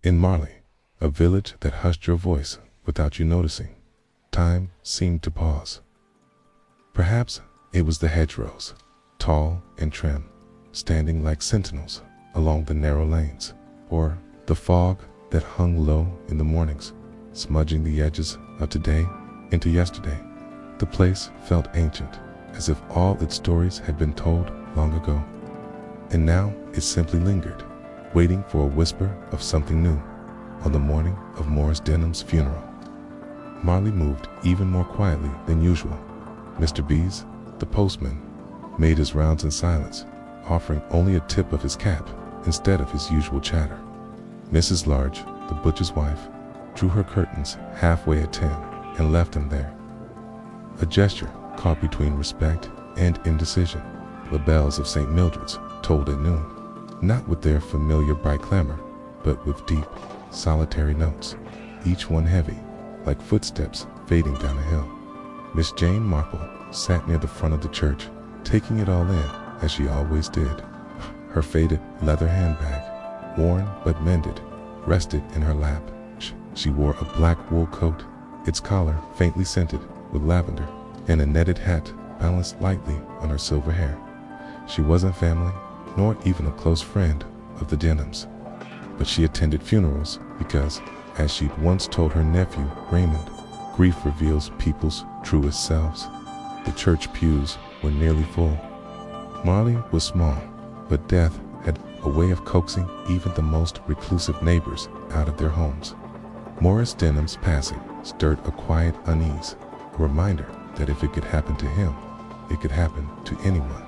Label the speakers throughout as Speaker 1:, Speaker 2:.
Speaker 1: In Marley, a village that hushed your voice without you noticing, time seemed to pause. Perhaps it was the hedgerows, tall and trim, standing like sentinels along the narrow lanes, or the fog that hung low in the mornings, smudging the edges of today into yesterday. The place felt ancient, as if all its stories had been told long ago. And now it simply lingered, waiting for a whisper of something new. On the morning of Morris Denham's funeral, Marley moved even more quietly than usual. Mr. Bees, the postman, made his rounds in silence, offering only a tip of his cap instead of his usual chatter. Mrs. Large, the butcher's wife, drew her curtains halfway at 10 and left him there. A gesture caught between respect and indecision. The bells of St. Mildred's tolled at noon, not with their familiar bright clamor, but with deep, solitary notes, each one heavy, like footsteps fading down a hill. Miss Jane Marple sat near the front of the church, taking it all in as she always did. Her faded leather handbag, worn but mended, rested in her lap. She wore a black wool coat, its collar faintly scented with lavender, and a netted hat balanced lightly on her silver hair. She wasn't family, nor even a close friend of the Denhams, but she attended funerals because, as she'd once told her nephew Raymond, grief reveals people's truest selves. The church pews were nearly full. Marley was small, but death had a way of coaxing even the most reclusive neighbors out of their homes. Morris Denham's passing stirred a quiet unease, a reminder that if it could happen to him, it could happen to anyone.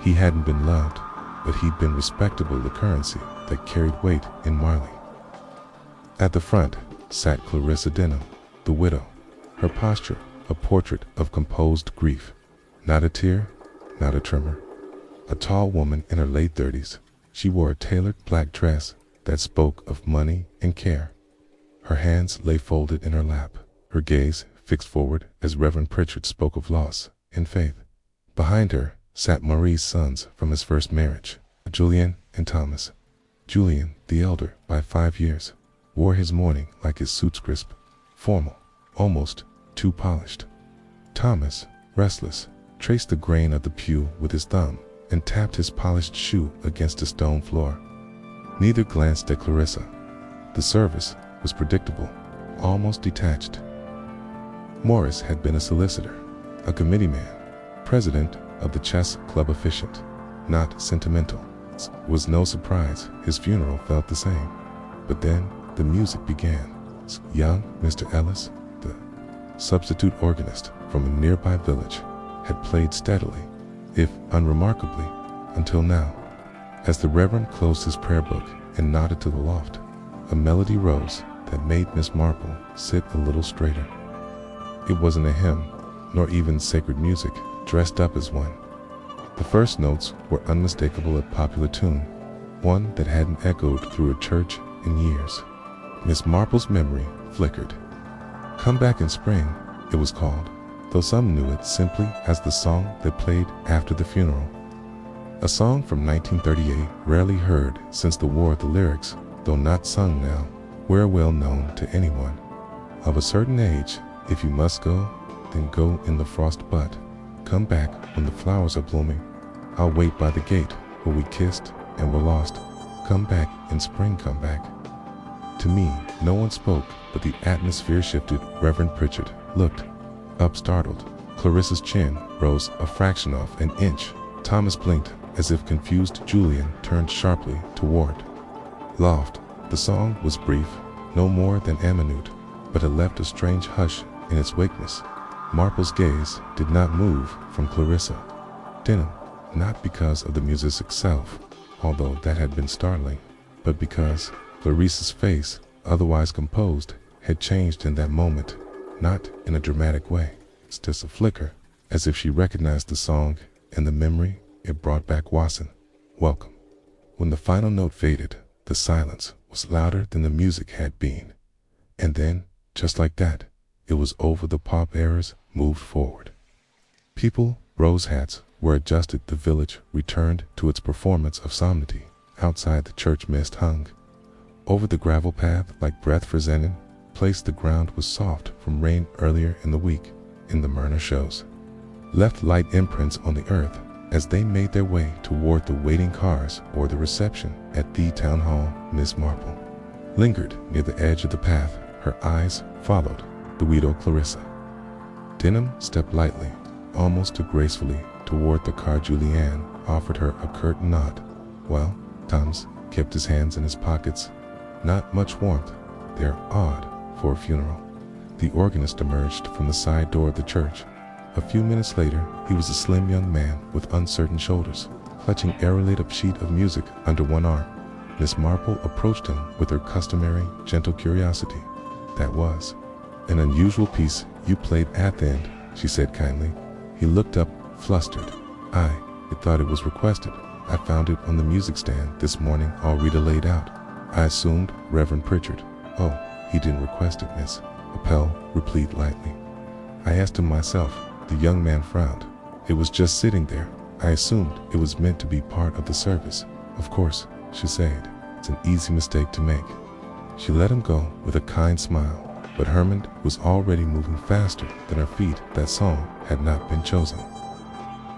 Speaker 1: He hadn't been loved, but he'd been respectable, the currency that carried weight in Marley. At the front sat Clarissa Denham, the widow, her posture a portrait of composed grief. Not a tear, not a tremor. A tall woman in her late 30s, she wore a tailored black dress that spoke of money and care. Her hands lay folded in her lap, her gaze fixed forward as Reverend Pritchard spoke of loss and faith. Behind her sat Marie's sons from his first marriage, Julian and Thomas. Julian, the elder by 5 years, wore his mourning like his suit's crisp, formal, almost too polished. Thomas, restless, traced the grain of the pew with his thumb and tapped his polished shoe against the stone floor. Neither glanced at Clarissa. The service was predictable, almost detached. Morris had been a solicitor, a committee man, president of the chess club efficient, not sentimental. It was no surprise his funeral felt the same. But then the music began. Young Mr. Ellis, the substitute organist from a nearby village, had played steadily, if unremarkably, until now. As the Reverend closed his prayer book and nodded to the loft, a melody rose that made Miss Marple sit a little straighter. It wasn't a hymn, nor even sacred music dressed up as one. The first notes were unmistakable a popular tune, one that hadn't echoed through a church in years. Miss Marple's memory flickered. "Come Back in Spring," it was called, though some knew it simply as the song that played after the funeral. A song from 1938, rarely heard since the war. The lyrics, though not sung now, were well known to anyone of a certain age. "If you must go, then go in the frost, but come back when the flowers are blooming. I'll wait by the gate where we kissed and were lost. Come back in spring, come back." To me, no one spoke, but the atmosphere shifted. Reverend Pritchard looked up startled. Clarissa's chin rose a fraction of an inch. Thomas blinked as if confused. Julian turned sharply toward loft. The song was brief, no more than a minute, but it left a strange hush in its wakeness. Marple's gaze did not move from Clarissa Denham, not because of the music itself, although that had been startling, but because Clarissa's face, otherwise composed, had changed in that moment, not in a dramatic way. It's just a flicker, as if she recognized the song and the memory it brought back. Wasson, welcome. When the final note faded, the silence was louder than the music had been. And then, just like that, it was over. The pop eras moved forward. People, rose hats were adjusted. The village returned to its performance of solemnity. Outside, the church mist hung, over the gravel path like breath for Zenon. Place the ground was soft from rain earlier in the week in the Myrna shows. Left light imprints on the earth as they made their way toward the waiting cars or the reception at the town hall. Miss Marple lingered near the edge of the path. Her eyes followed the widow Clarissa. Denham stepped lightly, almost too gracefully, toward the car. Julianne offered her a curt nod. Well, Thomas kept his hands in his pockets. Not much warmth. They're odd for a funeral. The organist emerged from the side door of the church. A few minutes later, he was a slim young man with uncertain shoulders, clutching a lit-up sheet of music under one arm. Miss Marple approached him with her customary gentle curiosity. That was an unusual piece you played at the end, she said kindly. He looked up, flustered. I thought it was requested. I found it on the music stand this morning, all Rita laid out. I assumed Reverend Pritchard. Oh, he didn't request it, Miss. Appel replied lightly. I asked him myself. The young man frowned. It was just sitting there. I assumed it was meant to be part of the service. Of course, she said. It's an easy mistake to make. She let him go with a kind smile, but Hermond was already moving faster than her feet. That song had not been chosen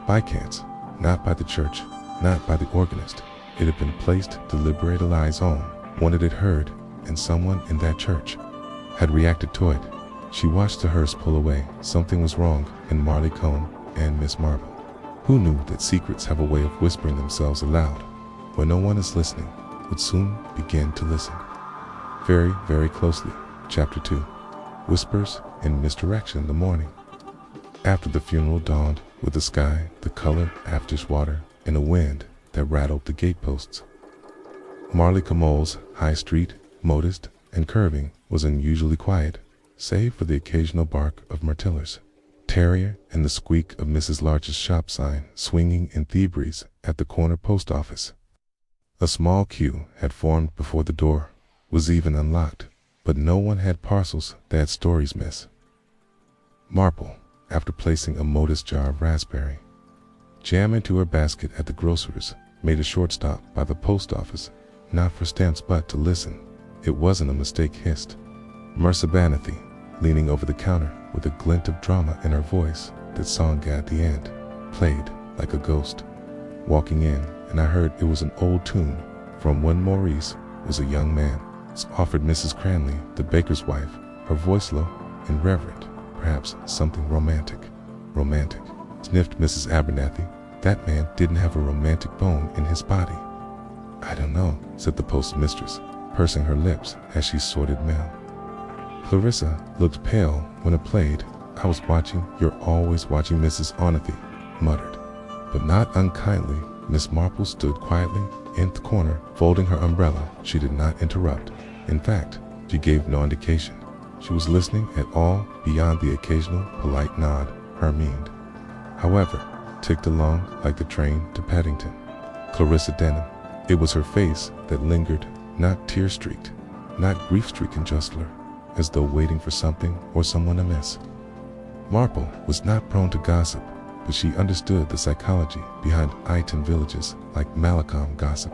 Speaker 1: by chance, not by the church, not by the organist. It had been placed to liberate a liaison, one it had heard, and someone in that church had reacted to it. She watched the hearse pull away. Something was wrong in Marley Cone and Miss Marple. Who knew that secrets have a way of whispering themselves aloud when no one is listening, would soon begin to listen. Very, very closely. Chapter 2. Whispers in Misdirection in the morning. After the funeral dawned, with the sky the color of after's water and a wind that rattled the gateposts. Marley Comole's high street, modest and curving, was unusually quiet, save for the occasional bark of Myrtillers terrier and the squeak of Mrs. Larch's shop sign swinging in thieveries at the corner post office. A small queue had formed before the door, was even unlocked, but no one had parcels. They had stories, Miss Marple, after placing a modest jar of raspberry jam into her basket at the grocer's, made a short stop by the post office, not for stamps but to listen. It wasn't a mistake, hissed Mercer Banathy, leaning over the counter with a glint of drama in her voice. That song at the end played like a ghost. Walking in, and I heard it was an old tune from when Maurice was a young man. Offered Mrs. Cranley, the baker's wife, her voice low and reverent, perhaps something romantic. Romantic, sniffed Mrs. Abernathy. That man didn't have a romantic bone in his body. I don't know, said the postmistress, pursing her lips as she sorted mail. Clarissa looked pale when it played. I was watching. You're always watching, Mrs. Onathy muttered, but not unkindly. Miss Marple stood quietly in the corner, folding her umbrella. She did not interrupt. In fact, she gave no indication she was listening at all beyond the occasional polite nod Hermine, however, ticked along like the train to Paddington. Clarissa Denham. It was her face that lingered, not tear-streaked, not grief-stricken justler, as though waiting for something or someone amiss. Marple was not prone to gossip, but she understood the psychology behind Iton villages. Like Malcolm gossip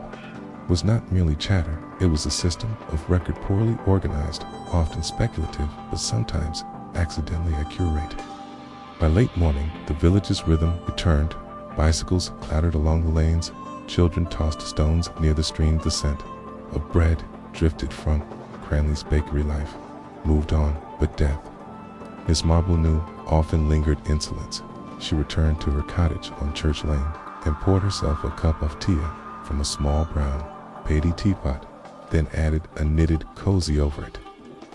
Speaker 1: was not merely chatter, it was a system of record poorly organized, often speculative, but sometimes accidentally accurate. By late morning, the village's rhythm returned. Bicycles clattered along the lanes, children tossed stones near the stream. The scent of bread drifted from Cranley's bakery. Life moved on, but death, Miss Marple knew, often lingered. Insolence. She returned to her cottage on Church Lane and poured herself a cup of tea from a small brown Patey teapot, then added a knitted cozy over it.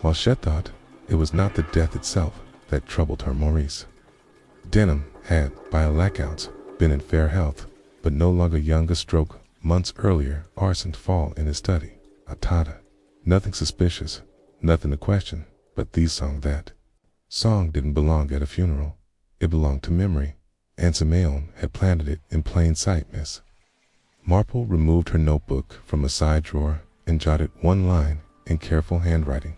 Speaker 1: While Chet thought it was not the death itself that troubled her. Maurice Denham had, by all accounts, been in fair health, but no longer young. A stroke months earlier arsened fall in his study. Atata. Nothing suspicious, nothing to question, but the song. That song didn't belong at a funeral. It belonged to memory, and Simeon had planted it in plain sight. Miss Marple removed her notebook from a side drawer and jotted one line in careful handwriting.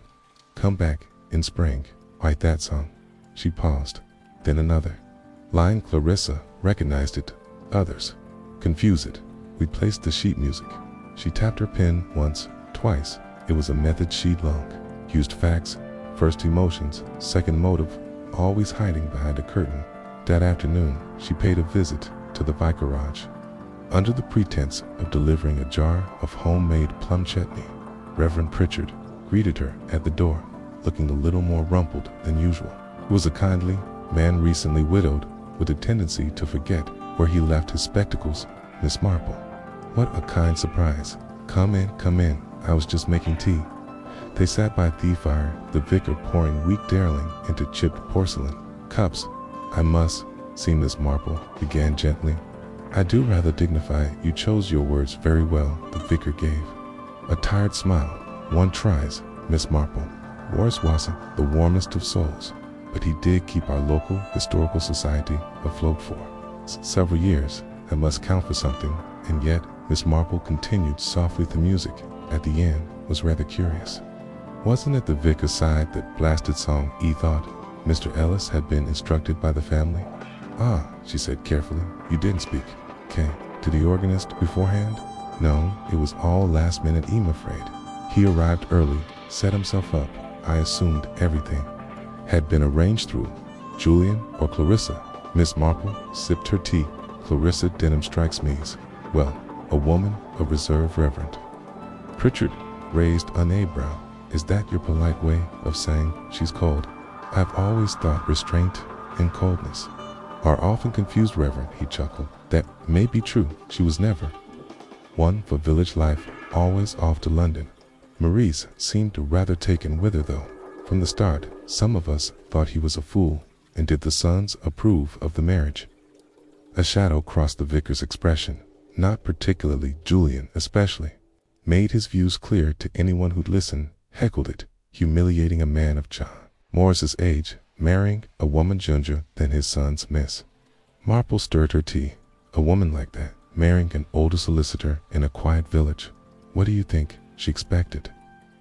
Speaker 1: Come back in spring. Write that song. She paused, then another line. Clarissa recognized it. Others confused it. We placed the sheet music. She tapped her pen once, twice, It was a method she'd long used: facts, first emotions, second motive, always hiding behind a curtain. That afternoon, she paid a visit to the vicarage. Under the pretense of delivering a jar of homemade plum chutney, Reverend Pritchard greeted her at the door, looking a little more rumpled than usual. He was a kindly man, recently widowed, with a tendency to forget where he left his spectacles. Miss Marple. What a kind surprise. Come in, come in. I was just making tea. They sat by the fire, the vicar pouring weak darling into chipped porcelain cups. I must see, Miss Marple began gently. I do rather dignify. You chose your words very well, the vicar gave a tired smile. One tries, Miss Marple. Morris wasn't the warmest of souls, but he did keep our local historical society afloat for several years. That must count for something. And yet, Miss Marple continued softly. The music at the end was rather curious. Wasn't it the vicar's side that blasted song? He thought. Mr. Ellis had been instructed by the family. Ah, she said carefully. You didn't speak, Kay, to the organist beforehand? No, it was all last minute. I'm afraid. He arrived early, set himself up. I assumed everything had been arranged through Julian or Clarissa. Miss Marple sipped her tea. Clarissa Denham strikes me as, well, a woman of reserve. Reverend Pritchard raised an eyebrow. Is that your polite way of saying she's cold? I've always thought restraint and coldness are often confused, Reverend. He chuckled. That may be true. She was never one for village life, always off to London. Maurice seemed rather taken with her, though. From the start, some of us thought he was a fool. And did the sons approve of the marriage? A shadow crossed the vicar's expression. Not particularly. Julian, especially, made his views clear to anyone who'd listen. Heckled it. Humiliating a man of John Morris's age, marrying a woman younger than his sons. Miss Marple stirred her tea. A woman like that, marrying an older solicitor in a quiet village. What do you think she expected?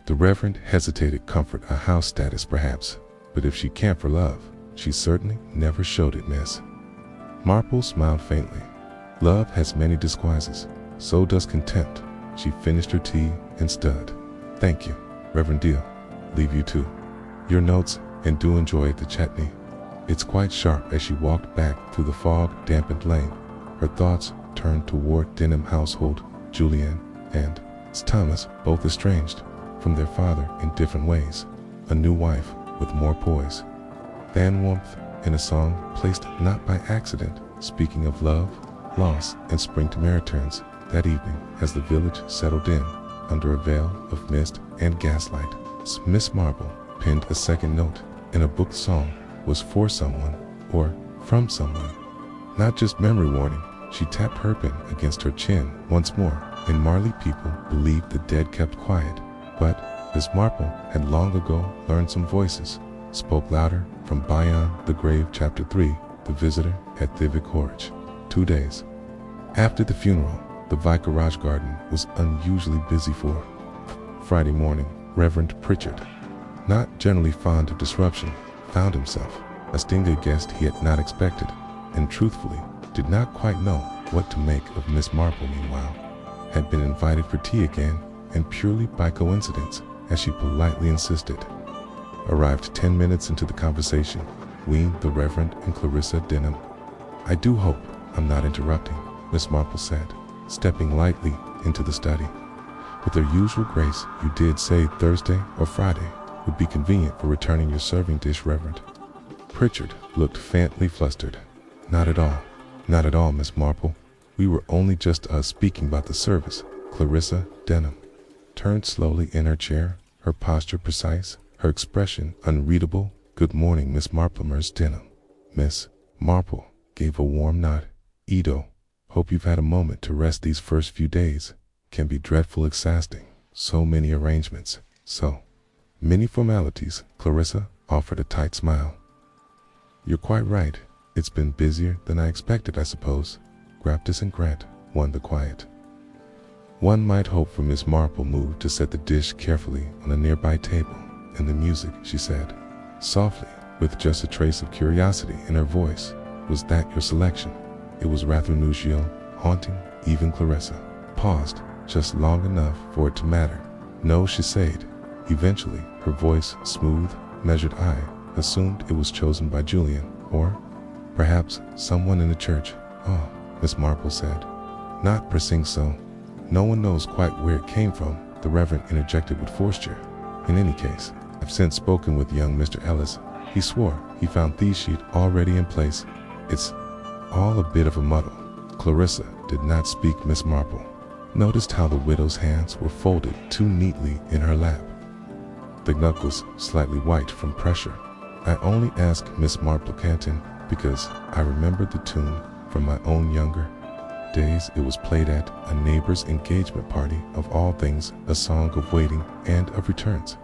Speaker 1: The Reverend hesitated. Comfort, a house status perhaps, but if she cared for love, she certainly never showed it. Miss Marple smiled faintly. Love has many disguises, so does contempt. She finished her tea and stood. Thank you, Reverend Deal. Leave you to your notes, and do enjoy the chutney. It's quite sharp. As she walked back through the fog-dampened lane, her thoughts turned toward Denham household. Julian and Thomas, both estranged from their father in different ways. A new wife with more poise than warmth, in a song placed not by accident, speaking of love, loss, and springtime returns. That evening, as the village settled in under a veil of mist and gaslight, Miss Marple penned a second note in a book. Song was for someone or from someone, not just memory warning. She tapped her pen against her chin once more. In Marley, people believed the dead kept quiet, but Miss Marple had long ago learned some voices spoke louder from beyond the grave. Chapter 3. The visitor at the vicarage. 2 days after the funeral, the vicarage garden was unusually busy for Friday morning. Reverend Pritchard, not generally fond of disruption, found himself a stingy guest he had not expected, and truthfully did not quite know what to make of. Miss Marple, meanwhile, had been invited for tea again, and purely by coincidence, as she politely insisted. Arrived 10 minutes into the conversation, weaned the Reverend and Clarissa Denham. I do hope I'm not interrupting, Miss Marple said, stepping lightly into the study. With her usual grace, you did say Thursday or Friday would be convenient for returning your serving dish, Reverend. Pritchard looked faintly flustered. Not at all. Not at all, Miss Marple. We were only just speaking about the service. Clarissa Denham turned slowly in her chair, her posture precise, her expression unreadable. Good morning, Miss Marplemers Denham. Miss Marple gave a warm nod. Edo, hope you've had a moment to rest. These first few days can be dreadful exhausting. So many arrangements, so many formalities. Clarissa offered a tight smile. You're quite right. It's been busier than I expected, I suppose. Graptus and Grant won the quiet. One might hope for. Miss Marple moved to set the dish carefully on a nearby table. And the music, she said, softly, with just a trace of curiosity in her voice. Was that your selection? It was rather unusual, haunting. Even Clarissa paused just long enough for it to matter. No, she said. Eventually, her voice, smooth, measured. I assumed it was chosen by Julian, or perhaps someone in the church. Oh, Miss Marple said, not pressing so. No one knows quite where it came from, the Reverend interjected with forceful. In any case, I've since spoken with young Mr. Ellis. He swore he found the sheet already in place. It's all a bit of a muddle. Clarissa did not speak. Miss Marple noticed how the widow's hands were folded too neatly in her lap, the knuckles slightly white from pressure. I only ask Miss Marple Canton because I remembered the tune from my own younger days. It was played at a neighbor's engagement party. Of all things, a song of waiting and of returns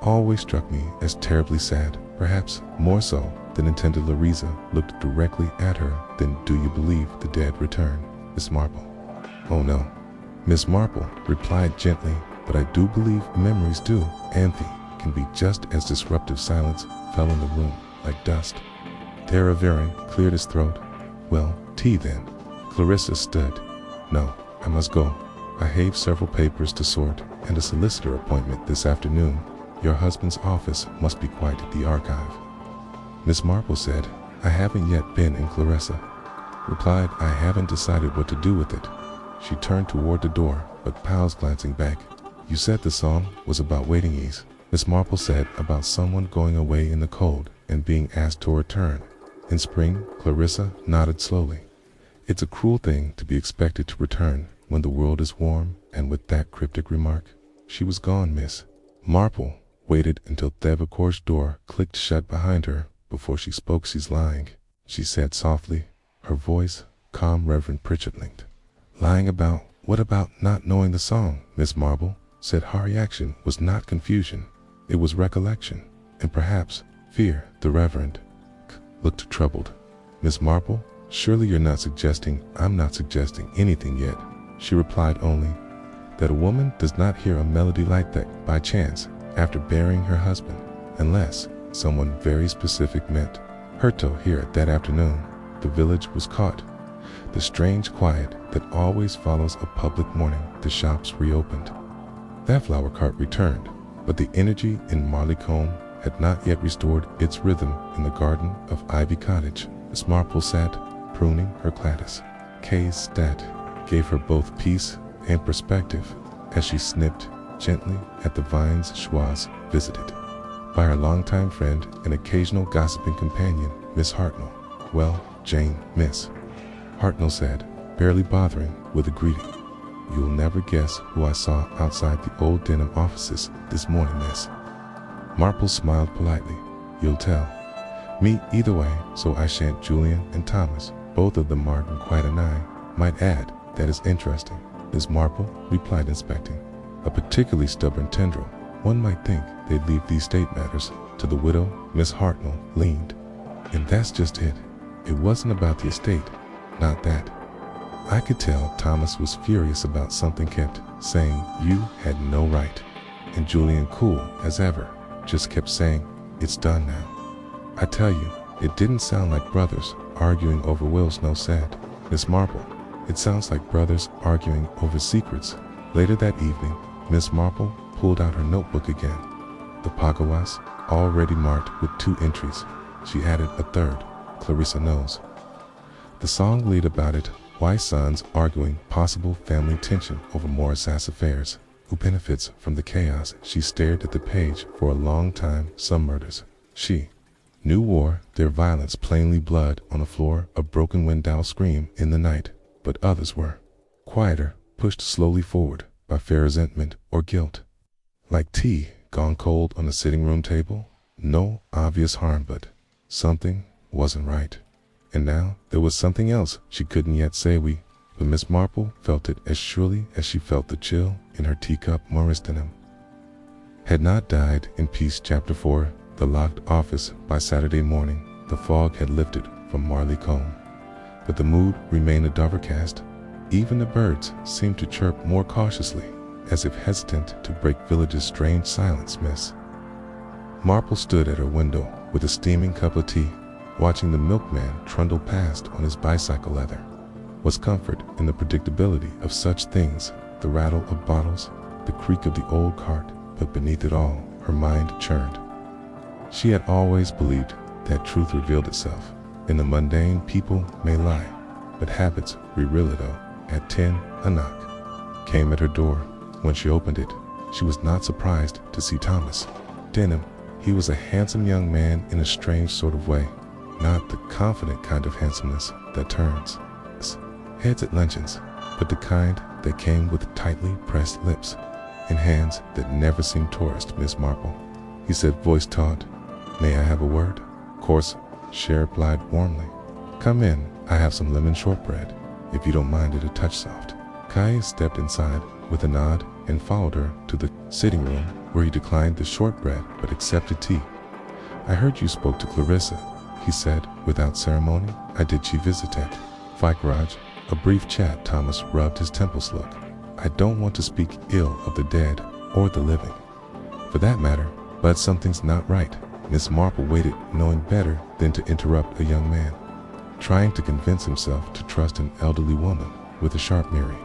Speaker 1: always struck me as terribly sad, perhaps more so than intended. Louisa looked directly at her. Then do you believe the dead return, Miss Marple? Oh no, Miss Marple replied gently, but I do believe memories do. Anthe can be just as disruptive. Silence fell in the room like dust. Deraverin cleared his throat. Well, tea then. Clarissa stood. No, I must go. I have several papers to sort and a solicitor appointment this afternoon. Your husband's office must be quite the archive. Miss Marple said, I haven't yet been in. Clarissa replied, I haven't decided what to do with it. She turned toward the door, but paused, glancing back. You said the song was about waiting ease. Miss Marple said, about someone going away in the cold and being asked to return in spring. Clarissa nodded slowly. It's a cruel thing to be expected to return when the world is warm, and with that cryptic remark, she was gone. Miss Marple waited until Thevacourt's door clicked shut behind her before she spoke. She's lying, she said softly, her voice calm. Reverend Pritchard linked. Lying about what? About not knowing the song, Miss Marple said. Her reaction was not confusion, it was recollection, and perhaps fear. The Reverend looked troubled. Miss Marple, surely you're not suggesting? I'm not suggesting anything yet, she replied, only that a woman does not hear a melody like that by chance after burying her husband, unless someone very specific meant her to hear it that afternoon. The village was caught. The strange quiet that always follows a public mourning. The shops reopened. That flower cart returned, but the energy in Marleycombe had not yet restored its rhythm. In the garden of Ivy Cottage, Miss Marple sat, pruning her cladis. Kay's stat gave her both peace and perspective as she snipped gently at the vines. She was visited by her longtime friend and occasional gossiping companion, Miss Hartnell. Well, Jane, Miss Hartnell said, barely bothering with a greeting. You'll never guess who I saw outside the old Denham offices this morning, Miss Marple smiled politely. You'll tell me either way, so I shan't. Julian and Thomas, both of them Martin quite an eye. Might add, that is interesting, Miss Marple replied, inspecting a particularly stubborn tendril. One might think they'd leave these state matters to the widow. Miss Hartnell leaned. And that's just it. It wasn't about the estate, not that. I could tell Thomas was furious about something, kept saying you had no right. And Julian, cool as ever, just kept saying, it's done now. I tell you, it didn't sound like brothers arguing over wills. No, said Miss Marple. It sounds like brothers arguing over secrets. Later that evening, Miss Marple pulled out her notebook again. The Pagawas, already marked with 2 entries. She added a third. Clarissa knows. The song lead about it. Why sons arguing possible family tension over Morris's affairs. Who benefits from the chaos? She stared at the page for a long time. Some murders. She knew war, their violence plainly blood on the floor, a broken window scream in the night. But others were quieter, pushed slowly forward by fair resentment or guilt. Like tea gone cold on the sitting room table. No obvious harm, but something wasn't right. And now there was something else she couldn't yet say. But Miss Marple felt it as surely as she felt the chill in her teacup. Maurice Denham had not died in peace. Chapter 4. The locked office. By Saturday morning, the fog had lifted from Marleycombe, but the mood remained overcast. Even the birds seemed to chirp more cautiously, as if hesitant to break village's strange silence. Miss Marple stood at her window with a steaming cup of tea, watching the milkman trundle past on his bicycle. Leather was comfort in the predictability of such things, the rattle of bottles, the creak of the old cart, but beneath it all, her mind churned. She had always believed that truth revealed itself. In the mundane, people may lie, but habits reveal it all. At 10, a knock came at her door. When she opened it, she was not surprised to see Thomas Denham. He was a handsome young man in a strange sort of way, not the confident kind of handsomeness that turns heads at luncheons, but the kind that came with tightly pressed lips and hands that never seemed towards Miss Marple. He said, voice taut, "May I have a word?" Of course, she replied warmly, "Come in, I have some lemon shortbread, if you don't mind it a touch soft." Kai stepped inside with a nod and followed her to the sitting room, where he declined the shortbread but accepted tea. "I heard you spoke to Clarissa," he said without ceremony. "I did she visit at Vicarage?" A brief chat. Thomas rubbed his temples. "Look, I don't want to speak ill of the dead or the living, for that matter, but something's not right." Miss Marple waited, knowing better than to interrupt a young man trying to convince himself to trust an elderly woman with a sharp mirror.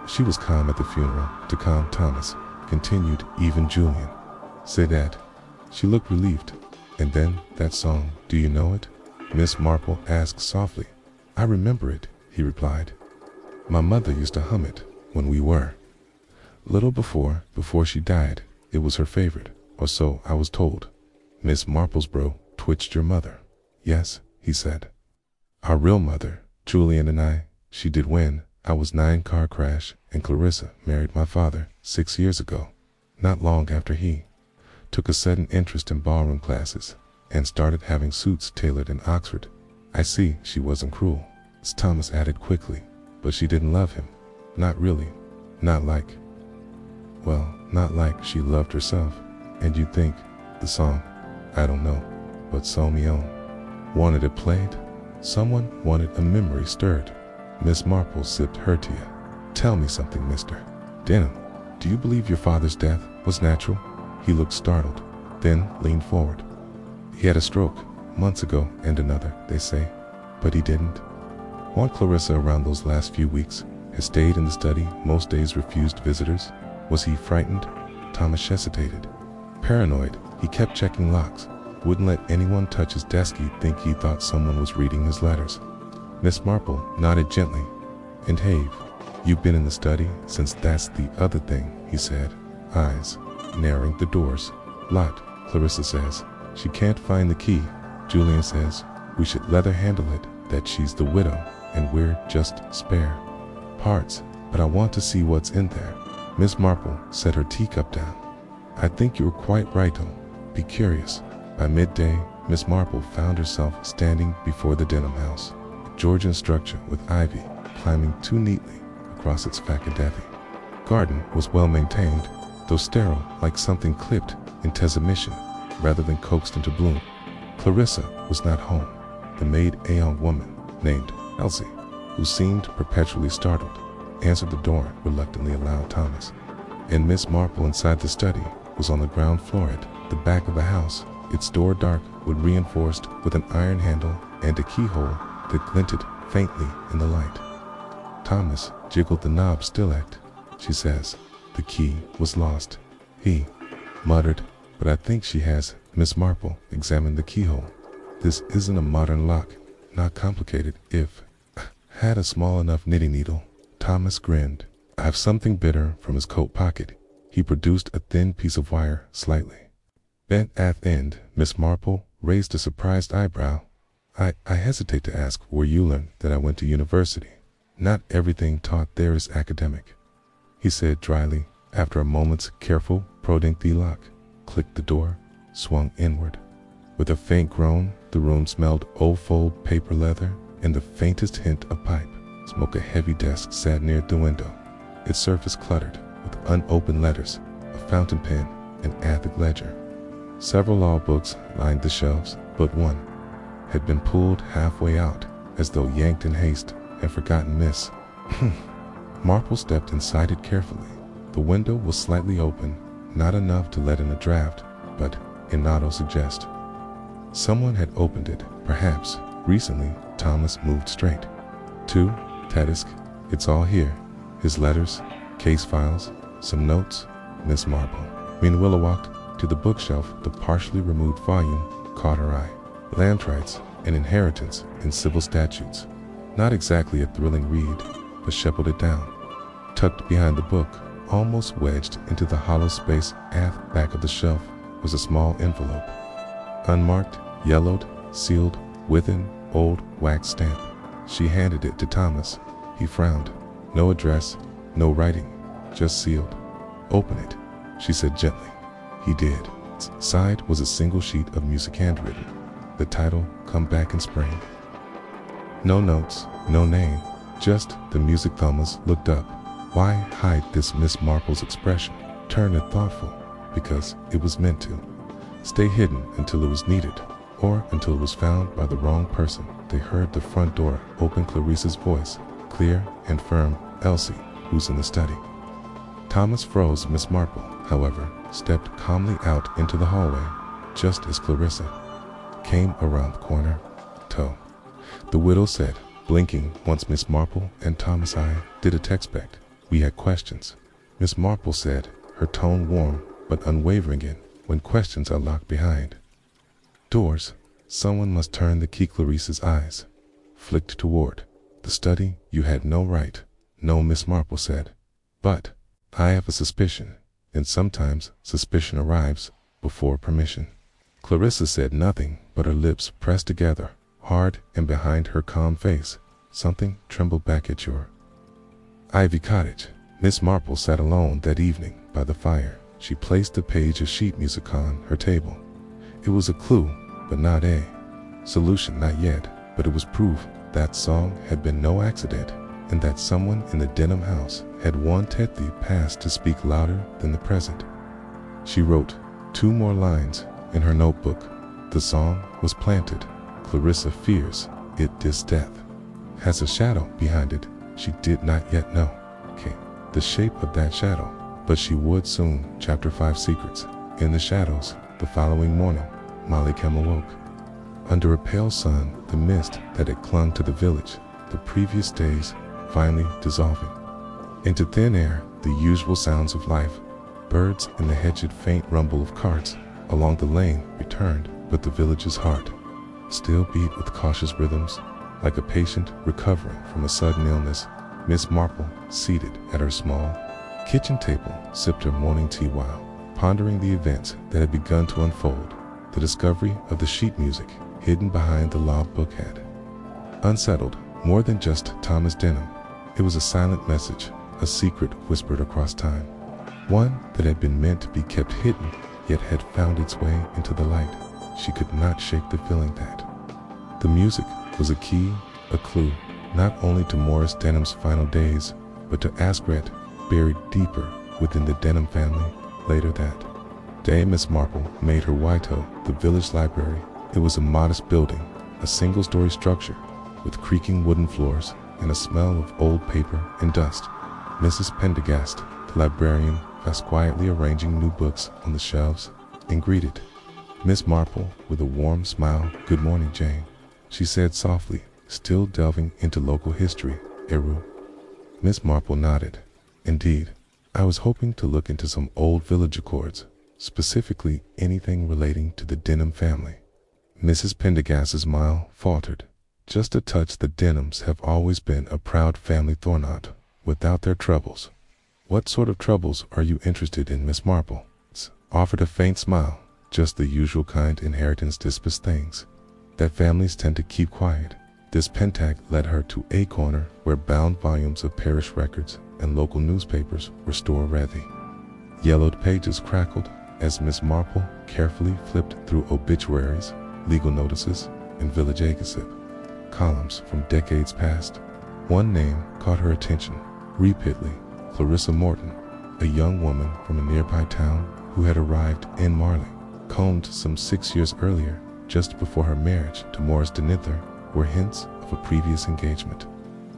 Speaker 1: She was calm at the funeral. To calm Thomas, continued even Julian, said that. She looked relieved. "And then that song, do you know it?" Miss Marple asked softly. "I remember it," he replied. "My mother used to hum it when we were little before she died. It was her favorite, or so I was told." Miss Marple's brow twitched. "Your mother?" "Yes," he said. "Our real mother, Julian and I, she did when I was 9, car crash, and Clarissa married my father 6 years ago. Not long after he took a sudden interest in ballroom classes and started having suits tailored in Oxford. I see she wasn't cruel," Thomas added quickly, "but she didn't love him. Not really. Not like she loved herself. And you think the song, I don't know, but So Me On, wanted it played? Someone wanted a memory stirred." Miss Marple sipped her tea. "Tell me something, Mr. Denham. Do you believe your father's death was natural?" He looked startled, then leaned forward. "He had a stroke months ago and another, they say, but he didn't. Aunt Clarissa around those last few weeks has stayed in the study, most days refused visitors." "Was he frightened?" Thomas hesitated. "Paranoid. He kept checking locks. Wouldn't let anyone touch his desk. He'd think he thought someone was reading his letters." Miss Marple nodded gently. "And Have, you've been in the study since?" "That's the other thing," he said, eyes narrowing. "The door's locked. Clarissa says she can't find the key. Julian says we should let her handle it, that she's the widow and we're just spare parts, but I want to see what's in there." Miss Marple set her teacup down. "I think you're quite right, though. Be curious." By midday, Miss Marple found herself standing before the Denham house, a Georgian structure with ivy climbing too neatly across its facade. Garden was well maintained, though sterile, like something clipped into mission rather than coaxed into bloom. Clarissa was not home. The maid, a young woman named Elsie, who seemed perpetually startled, answered the door reluctantly, allowed Thomas. And Miss Marple inside the study was on the ground floor at the back of the house, its door dark wood reinforced with an iron handle and a keyhole that glinted faintly in the light. Thomas jiggled the knob. "Still at, she says, the key was lost." He muttered, "But I think she has." Miss Marple examined the keyhole. "This isn't a modern lock, not complicated. If had a small enough knitting needle." Thomas grinned. "I have something bitter." From his coat pocket, he produced a thin piece of wire, slightly bent at the end. Miss Marple raised a surprised eyebrow. I hesitate to ask where you learned that I went to university." "Not everything taught there is academic," he said dryly. After a moment's careful prodding, the lock clicked. The door swung inward. With a faint groan, the room smelled old fold paper leather and the faintest hint of pipe smoke. A heavy desk sat near the window, its surface cluttered with unopened letters, a fountain pen, an attic ledger. Several law books lined the shelves, but one had been pulled halfway out, as though yanked in haste and forgotten. Miss Marple stepped inside it carefully. The window was slightly open, not enough to let in a draft, but enough to suggest someone had opened it, perhaps recently. Thomas moved straight to the desk. "It's all here. His letters, case files, Some notes, Miss Marple. When Willa walked to the bookshelf, the partially removed volume caught her eye. Land rights and inheritance in civil statutes. Not exactly a thrilling read, but shuffled it down. Tucked behind the book, almost wedged into the hollow space at the back of the shelf, was a small envelope. Unmarked, yellowed, sealed with an old wax stamp. She handed it to Thomas. He frowned. No address, no writing, just sealed. "Open it," she said gently. He did. Inside was a single sheet of music handwritten. The title, "Come Back in Spring." No notes, no name, just the music. Thomas looked up. Why hide this? Miss Marple's expression turned it thoughtful, because it was meant to. Stay hidden until it was needed, or until it was found by the wrong person. They heard the front door open. Clarissa's voice, clear and firm. "Elsie, who's in the study?" Thomas froze. Miss Marple, however, stepped calmly out into the hallway, just as Clarissa came around the corner. The widow said, blinking once Miss Marple and Thomas I did a expect. "We had questions," Miss Marple said, her tone warm but unwavering in when questions are locked behind doors. Someone must turn the key. Clarissa's eyes flicked toward the study. "You had no right." "No," Miss Marple said, "but I have a suspicion, and sometimes suspicion arrives before permission." Clarissa said nothing, but her lips pressed together, hard, and behind her calm face, something trembled back at your Ivy Cottage. Miss Marple sat alone that evening by the fire. She placed a page of sheet music on her table. It was a clue, but not a solution, not yet, but it was proof that song had been no accident, and that someone in the Denham house had wanted the past to speak louder than the present. She wrote 2 more lines in her notebook. The song was planted. Clarissa fears it is death. Has a shadow behind it. She did not yet know the shape of that shadow, but she would soon. Chapter 5 Secrets. In the shadows, the following morning, Molly Kim awoke. Under a pale sun, the mist that had clung to the village the previous days finally dissolving into thin air. The usual sounds of life, birds in the hedged, faint rumble of carts along the lane returned, but the village's heart still beat with cautious rhythms, like a patient recovering from a sudden illness. Miss Marple, seated at her small kitchen table, sipped her morning tea while pondering the events that had begun to unfold. The discovery of the sheet music hidden behind the law book had unsettled more than just Thomas Denham. It was a silent message, a secret whispered across time, one that had been meant to be kept hidden, yet had found its way into the light. She could not shake the feeling that the music was a key, a clue, not only to Morris Denham's final days, but to Ascret, buried deeper within the Denham family. Later that day, Miss Marple made her way to the village library. It was a modest building, a single-story structure with creaking wooden floors and a smell of old paper and dust. Mrs. Pendergast, the librarian, was quietly arranging new books on the shelves and greeted Miss Marple with a warm smile. "Good morning, Jane," she said softly, still delving into local history. "Eru?" Miss Marple nodded. "Indeed, I was hoping to look into some old village accords, specifically anything relating to the Denham family." Mrs. Pendergast's smile faltered. Just a touch. The Denhams have always been a proud family, Thornott, without their troubles. "What sort of troubles are you interested in?" Miss Marple offered a faint smile. "Just the usual kind, inheritance disputes, things that families tend to keep quiet." This Pentag led her to a corner where bound volumes of parish records and local newspapers were stored ready. Yellowed pages crackled as Miss Marple carefully flipped through obituaries, legal notices, and village gossip columns from decades past. One name caught her attention repeatedly: Clarissa Morton, a young woman from a nearby town who had arrived in Marley, combed some 6 years earlier, just before her marriage to Morris Denither. Were hints of a previous engagement,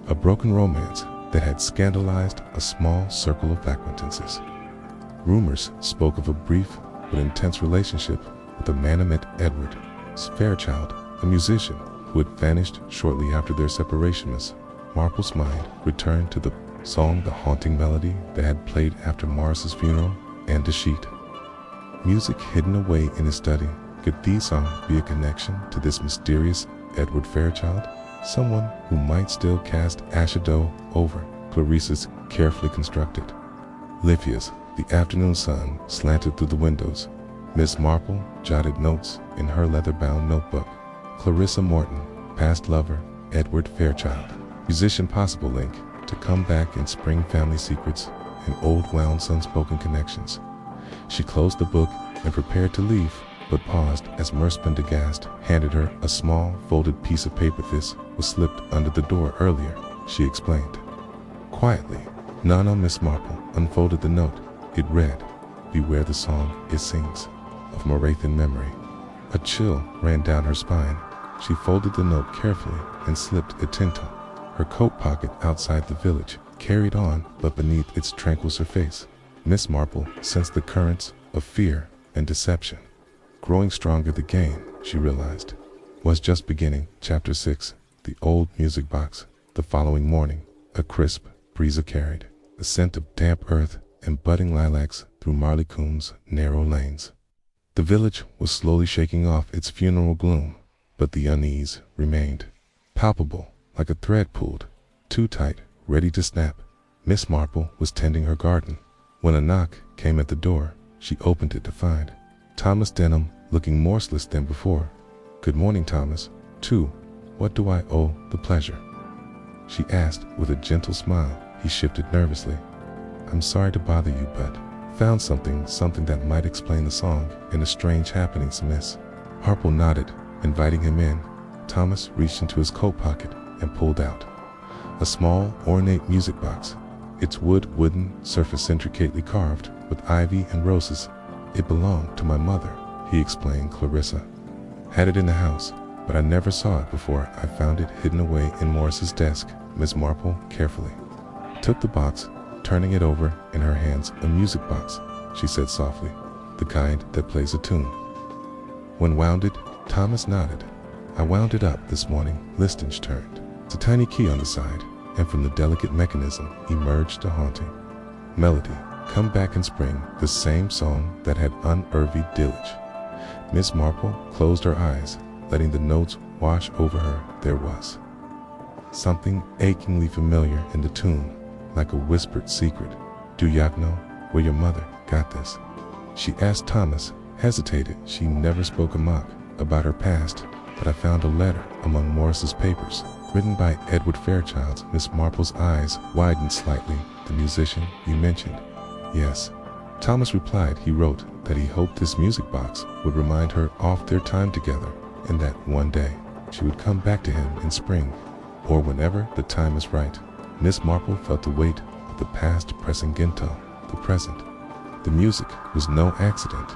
Speaker 1: a broken romance that had scandalized a small circle of acquaintances. Rumors spoke of a brief but intense relationship with a Manamet Edward Fairchild, a musician who had vanished shortly after their separation. Miss Marple's mind returned to the song the haunting melody that had played after Morris's funeral, and a sheet. Music hidden away in his study. Could these songs be a connection to this mysterious Edward Fairchild? Someone who might still cast a shadow over Clarissa's carefully constructed. Livia's. The afternoon sun slanted through the windows. Miss Marple jotted notes in her leather-bound notebook. Clarissa Morton, past lover, Edward Fairchild. Musician possible link to come back in spring, family secrets and old wound unspoken connections. She closed the book and prepared to leave, but paused as Merce Pendergast handed her a small folded piece of paper. This was slipped under the door earlier, she explained. Quietly, Nana Miss Marple unfolded the note. It read, "Beware the song it sings, of Morathan memory." A chill ran down her spine. She folded the note carefully and slipped it into her coat pocket outside the village, carried on, but beneath its tranquil surface, Miss Marple sensed the currents of fear and deception. Growing stronger, the game, she realized, was just beginning. Chapter 6. The Old Music Box. The following morning, a crisp breeze carried the scent of damp earth and budding lilacs through Marleycomb's narrow lanes. The village was slowly shaking off its funeral gloom, but the unease remained, palpable, like a thread pulled too tight, ready to snap. Miss Marple was tending her garden when a knock came at the door. She opened it to find Thomas Denham, looking morseless than before. "Good morning, Thomas. What do I owe the pleasure?" she asked with a gentle smile. He shifted nervously. "I'm sorry to bother you, but found something that might explain the song and the strange happenings, miss." Harple nodded, inviting him in. Thomas reached into his coat pocket and pulled out a small, ornate music box, its wooden surface intricately carved with ivy and roses. "It belonged to my mother," he explained. "Clarissa had it in the house, but I never saw it before I found it hidden away in Morris's desk." Miss Marple carefully took the box, turning it over in her hands. "A music box," she said softly, "the kind that plays a tune." When wounded, Thomas nodded. "I wound it up this morning." Liston's turned. It's a tiny key on the side, and from the delicate mechanism emerged a haunting melody. Come back in spring, the same song that had unearthly dillage. Miss Marple closed her eyes, letting the notes wash over her. There was something achingly familiar in the tune, like a whispered secret. "Do you know where your mother got this?" she asked. Thomas hesitated. "She never spoke a mock about her past, but I found a letter among Morris's papers, written by Edward Fairchild." Miss Marple's eyes widened slightly. "The musician you mentioned?" "Yes," Thomas replied. "He wrote that he hoped this music box would remind her of their time together, and that one day she would come back to him in spring, or whenever the time is right." Miss Marple felt the weight of the past pressing against the present. The music was no accident.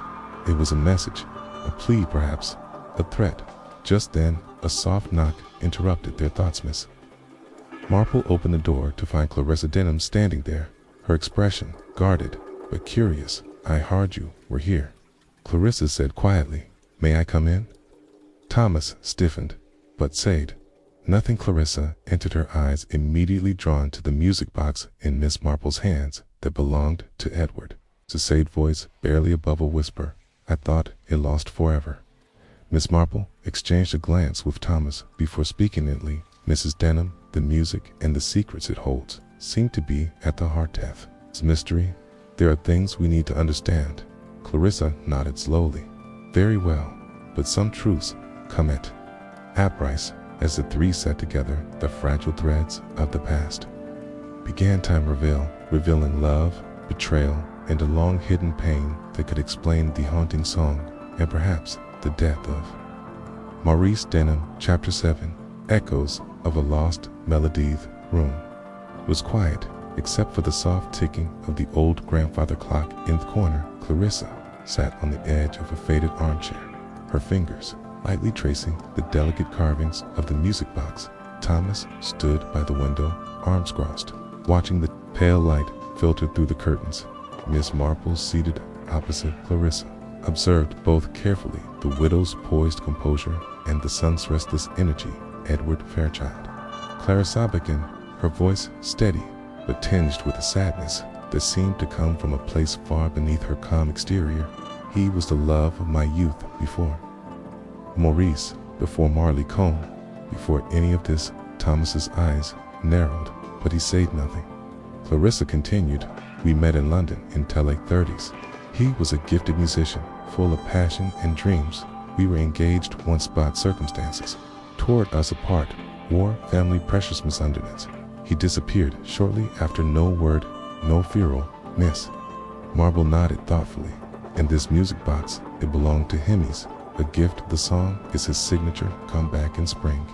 Speaker 1: It was a message, a plea perhaps, a threat. Just then, a soft knock interrupted their thoughts. Miss Marple opened the door to find Clarissa Denham standing there, her expression guarded but curious. "I heard you were here," Clarissa said quietly. "May I come in?" Thomas stiffened, but said nothing. Clarissa entered, her eyes immediately drawn to the music box in Miss Marple's hands that belonged to Edward. It's a sad voice, barely above a whisper. "I thought it lost forever." Miss Marple exchanged a glance with Thomas before speaking neatly. "Mrs. Denham, the music and the secrets it holds seem to be at the heart of its mystery. There are things we need to understand." Clarissa nodded slowly. "Very well, but some truths come at Aprice." As the three sat together, the fragile threads of the past began to revealing love, betrayal, and a long-hidden pain that could explain the haunting song and perhaps the death of Maurice Denham. Chapter 7. Echoes of a Lost Melody. Room was quiet, except for the soft ticking of the old grandfather clock in the corner. Clarissa sat on the edge of a faded armchair, her fingers lightly tracing the delicate carvings of the music box. Thomas stood by the window, arms crossed, watching the pale light filter through the curtains. Miss Marple, seated opposite Clarissa, observed both carefully the widow's poised composure and the son's restless energy. Edward Fairchild. Clarissa began, her voice steady but tinged with a sadness that seemed to come from a place far beneath her calm exterior. He was the love of my youth before Maurice, before Marley Combe, before any of this. Thomas's eyes narrowed, but he said nothing. Clarissa continued, we met in London in the late 30s. He was a gifted musician, full of passion and dreams. We were engaged once, but circumstances tore us apart, war, family pressures, misunderstandings. He disappeared shortly after. No word, no funeral. Miss Marple nodded thoughtfully. And this music box, it belonged to Hemmy's. A gift. The song is his signature, Come Back in Spring.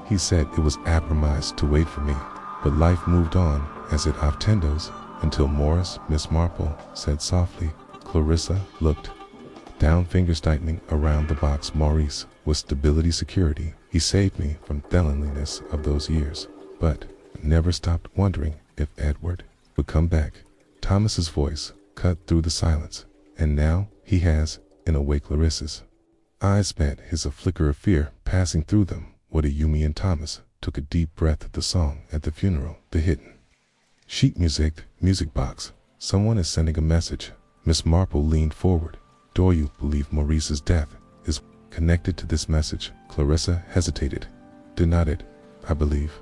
Speaker 1: He said it was compromised to wait for me, but life moved on, as it often does, until Morris. Miss Marple said softly. Clarissa looked down, fingers tightening around the box. Maurice was stability, security. He saved me from the loneliness of those years, but never stopped wondering if Edward would come back. Thomas's voice cut through the silence. And now he has, in a way. Clarissa's eyes met his, a flicker of fear passing through them. What do you mean? Thomas took a deep breath at the song at the funeral. The hidden sheet music box. Someone is sending a message. Miss Marple leaned forward. Do you believe Maurice's death is connected to this message? Clarissa hesitated. Denied it. I believe.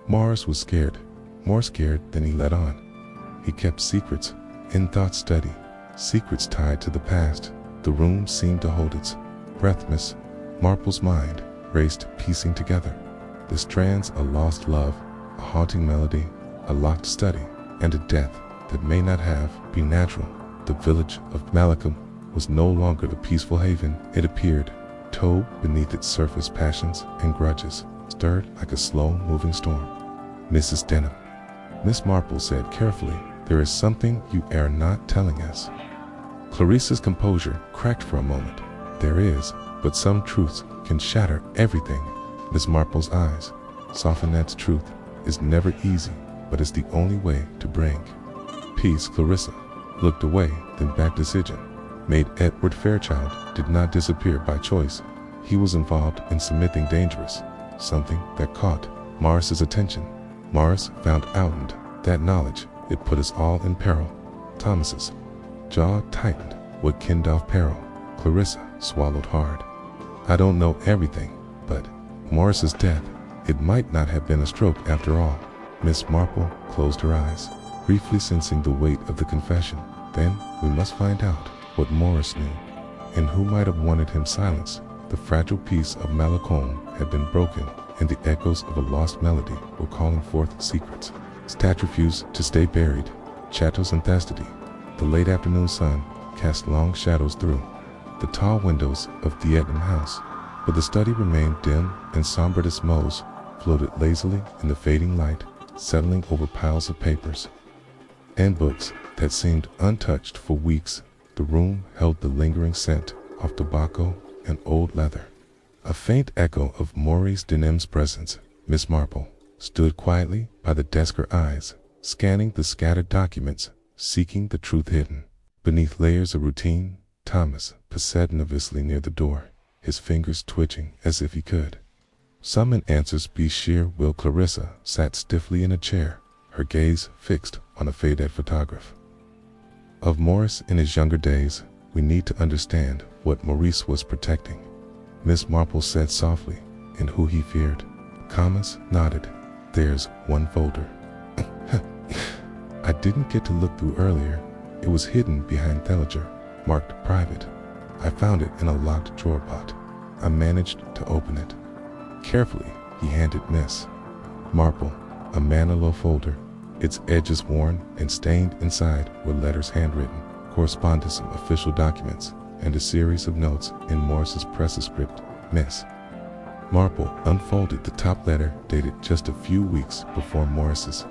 Speaker 1: Morris was scared, more scared than he let on. He kept secrets in thought study, secrets tied to the past. The room seemed to hold its breath. Miss Marple's mind raced, piecing together the strands: a lost love, a haunting melody, a locked study, and a death that may not have been natural. The village of Malcolm was no longer the peaceful haven it appeared. Towed beneath its surface, passions and grudges stirred like a slow-moving storm. Mrs. Denham, Miss Marple said carefully, there is something you are not telling us. Clarissa's composure cracked for a moment. There is, but some truths can shatter everything. Miss Marple's eyes softened. That truth is never easy, but it's the only way to bring peace. Clarissa looked away, then back. Decision made. Edward Fairchild did not disappear by choice. He was involved in something dangerous, something that caught Morris's attention. Morris found out, and that knowledge, it put us all in peril. Thomas's jaw tightened. What kind of peril? Clarissa swallowed hard. I don't know everything, but Morris's death, it might not have been a stroke after all. Miss Marple closed her eyes, briefly sensing the weight of the confession. Then we must find out what Morris knew, and who might have wanted him silenced. The fragile peace of Malcolm had been broken, and the echoes of a lost melody were calling forth secrets. Stat refused to stay buried. Chateau's intensity. The late afternoon sun cast long shadows through the tall windows of the Etnam house, but the study remained dim and somber. The smoke floated lazily in the fading light, settling over piles of papers and books that seemed untouched for weeks. The room held the lingering scent of tobacco and old leather, a faint echo of Maurice Denham's presence. Miss Marple stood quietly by the desk, her eyes scanning the scattered documents, seeking the truth hidden beneath layers of routine. Thomas paused nervously near the door, his fingers twitching as if he could summon answers. Be sheer will. Clarissa sat stiffly in a chair, her gaze fixed on a faded photograph of Morris in his younger days. We need to understand what Maurice was protecting, Miss Marple said softly, and who he feared. Thomas nodded. There's one folder I didn't get to look through earlier. It was hidden behind Theliger, marked private. I found it in a locked drawer pot. I managed to open it. Carefully, he handed Miss Marple a manila folder, its edges worn and stained. Inside were letters handwritten, correspondence, official documents, and a series of notes in Morris's press script. Miss Marple unfolded the top letter, dated just a few weeks before Morris's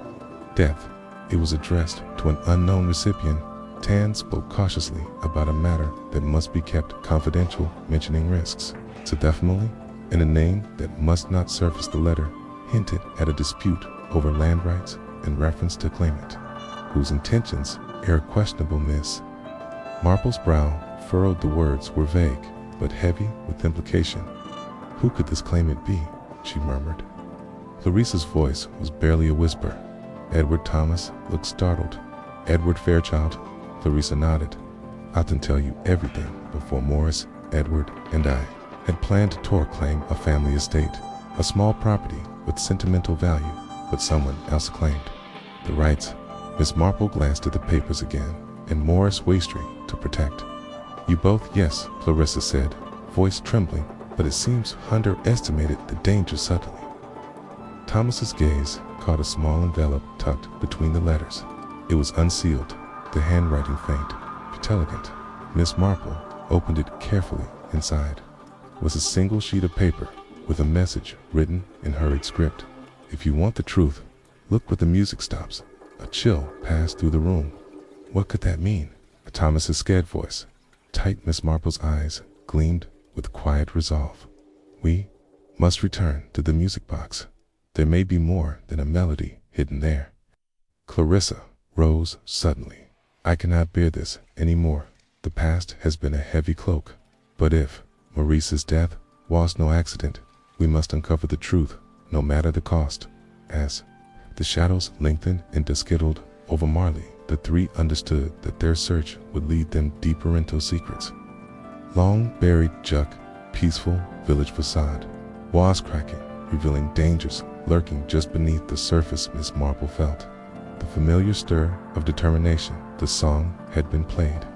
Speaker 1: death. It was addressed to an unknown recipient. Tan spoke cautiously about a matter that must be kept confidential, mentioning risks to the family and a name that must not surface. The letter hinted at a dispute over land rights in reference to claimant, whose intentions are questionable. Miss Marple's brow furrowed. The words were vague, but heavy with implication. Who could this claimant be? She murmured. Clarissa's voice was barely a whisper. Edward Thomas looked startled. Edward Fairchild, Clarissa nodded. I can tell you everything before Morris, Edward, and I had planned to claim a family estate, a small property with sentimental value, but someone else claimed the rights. Miss Marple glanced at the papers again, and Morris Waistry to protect. You both, yes, Clarissa said, voice trembling, but it seems underestimated the danger subtly. Thomas's gaze caught a small envelope tucked between the letters. It was unsealed, the handwriting faint, but elegant. Miss Marple opened it carefully. Inside was a single sheet of paper with a message written in hurried script. If you want the truth, look where the music stops. A chill passed through the room. What could that mean? Thomas's scared voice. Tight Miss Marple's eyes gleamed with quiet resolve. We must return to the music box. There may be more than a melody hidden there. Clarissa rose suddenly. I cannot bear this any more. The past has been a heavy cloak. But if Maurice's death was no accident, we must uncover the truth, no matter the cost. As the shadows lengthened and skittled over Marley, the three understood that their search would lead them deeper into secrets. Long buried Juck, peaceful village facade, was cracking, revealing dangers lurking just beneath the surface. Miss Marple felt the familiar stir of determination. The song had been played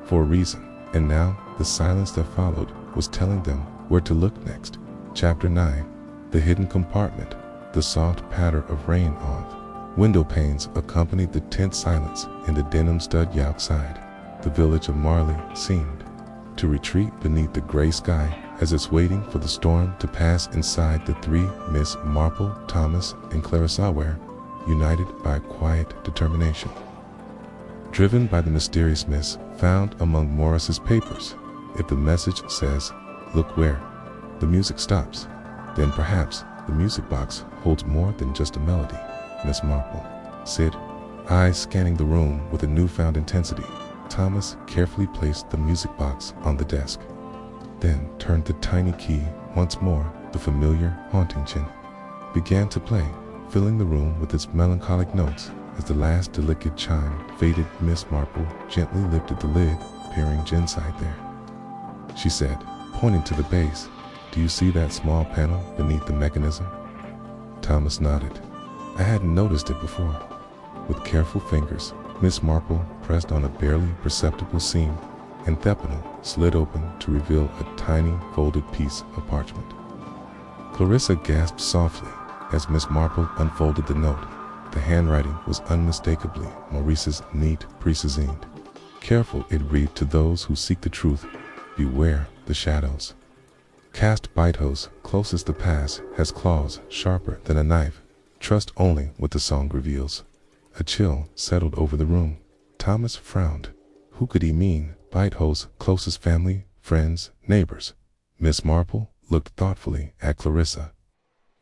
Speaker 1: for a reason, and now the silence that followed was telling them where to look next. Chapter 9. The Hidden Compartment. The soft patter of rain on window panes accompanied the tense silence in the denim stud outside. The village of Marley seemed to retreat beneath the gray sky as it's waiting for the storm to pass. Inside, the three, Miss Marple, Thomas, and Clarissa, were united by quiet determination. Driven by the mysteriousness found among Morris's papers, if the message says, look where the music stops, then perhaps the music box holds more than just a melody. Miss Marple said, eyes scanning the room with a newfound intensity. Thomas carefully placed the music box on the desk, then turned the tiny key once more. The familiar haunting chin began to play, filling the room with its melancholic notes. As the last delicate chime faded, Miss Marple gently lifted the lid, peering inside there. She said, pointing to the base, do you see that small panel beneath the mechanism? Thomas nodded. I hadn't noticed it before. With careful fingers, Miss Marple pressed on a barely perceptible seam, and Thepano slid open to reveal a tiny folded piece of parchment. Clarissa gasped softly as Miss Marple unfolded the note. The handwriting was unmistakably Maurice's, neat, precisioned. Careful it read, to those who seek the truth, beware the shadows. Cast Bitehouse closest the pass has claws sharper than a knife. Trust only what the song reveals. A chill settled over the room. Thomas frowned. Who could he mean? Bitehouse, closest family, friends, neighbors. Miss Marple looked thoughtfully at Clarissa.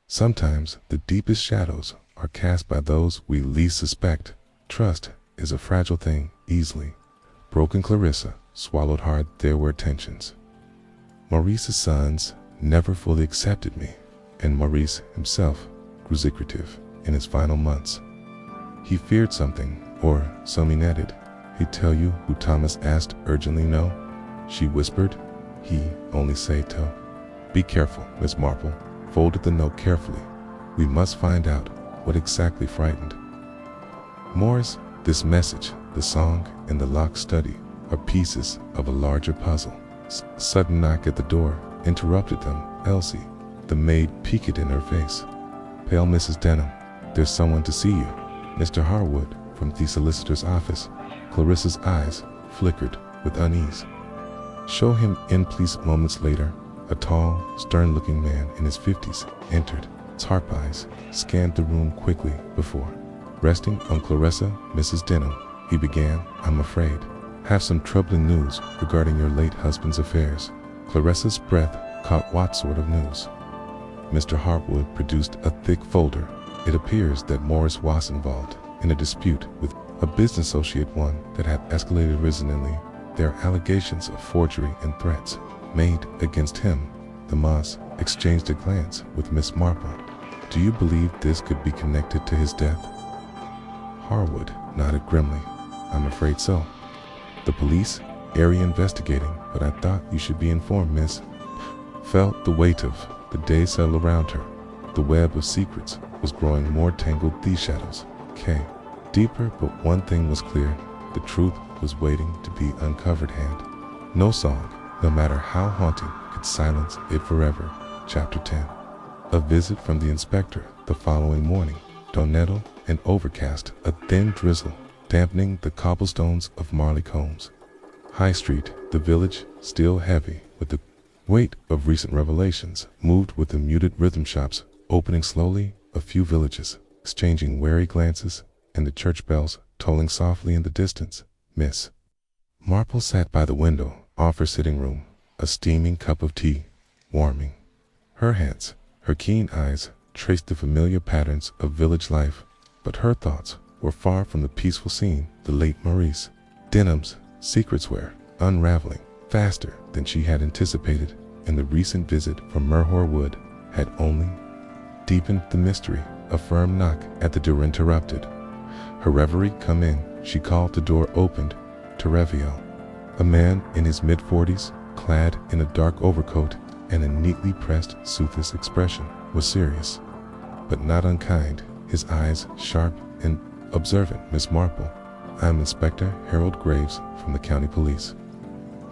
Speaker 1: Sometimes the deepest shadows are cast by those we least suspect. Trust is a fragile thing, easily broken. Clarissa swallowed hard. There were tensions. Maurice's sons never fully accepted me, and Maurice himself grew secretive in his final months. He feared something, or something added. He'd tell you who? Thomas asked urgently. No, she whispered. He only said to. Be careful. Miss Marple folded the note carefully. We must find out what exactly frightened Morris. This message, the song, and the locked study are pieces of a larger puzzle. A sudden knock at the door interrupted them. Elsie, the maid, peeked in her face. Pale Mrs. Denham, there's someone to see you. Mr. Harwood, from the solicitor's office. Clarissa's eyes flickered with unease. Show him in, please. Moments later, a tall, stern-looking man in his 50s entered. His sharp eyes scanned the room quickly before resting on Clarissa. Mrs. Denham, he began, I'm afraid have some troubling news regarding your late husband's affairs. Clarissa's breath caught. What sort of news? Mr. Harwood produced a thick folder. It appears that Morris was involved in a dispute with a business associate, one that had escalated recently. There are allegations of forgery and threats made against him. The Moss exchanged a glance with Miss Marple. Do you believe this could be connected to his death? Harwood nodded grimly. I'm afraid so. The police? Area investigating, but I thought you should be informed, miss. Felt the weight of the day settle around her. The web of secrets was growing more tangled, these shadows came deeper, but one thing was clear. The truth was waiting to be uncovered. No song, no matter how haunting, could silence it forever. Chapter 10. A visit from the inspector the following morning. Donetto and overcast, a thin drizzle, dampening the cobblestones of Marley Combs. High Street, the village, still heavy with the weight of recent revelations, moved with the muted rhythm shops opening slowly, a few villages exchanging wary glances, and the church bells tolling softly in the distance. Miss Marple sat by the window off her sitting room, a steaming cup of tea warming her hands. Her keen eyes traced the familiar patterns of village life, but her thoughts were far from the peaceful scene. The late Maurice Denham's secrets were unraveling faster than she had anticipated, and the recent visit from Merhor Wood had only deepened the mystery. A firm knock at the door interrupted her reverie. Come in, she called. The door opened. Terevio, a man in his mid-40s, clad in a dark overcoat and a neatly pressed soothless expression, was serious, but not unkind, his eyes sharp and observant. Miss Marple, I'm Inspector Harold Graves from the county police.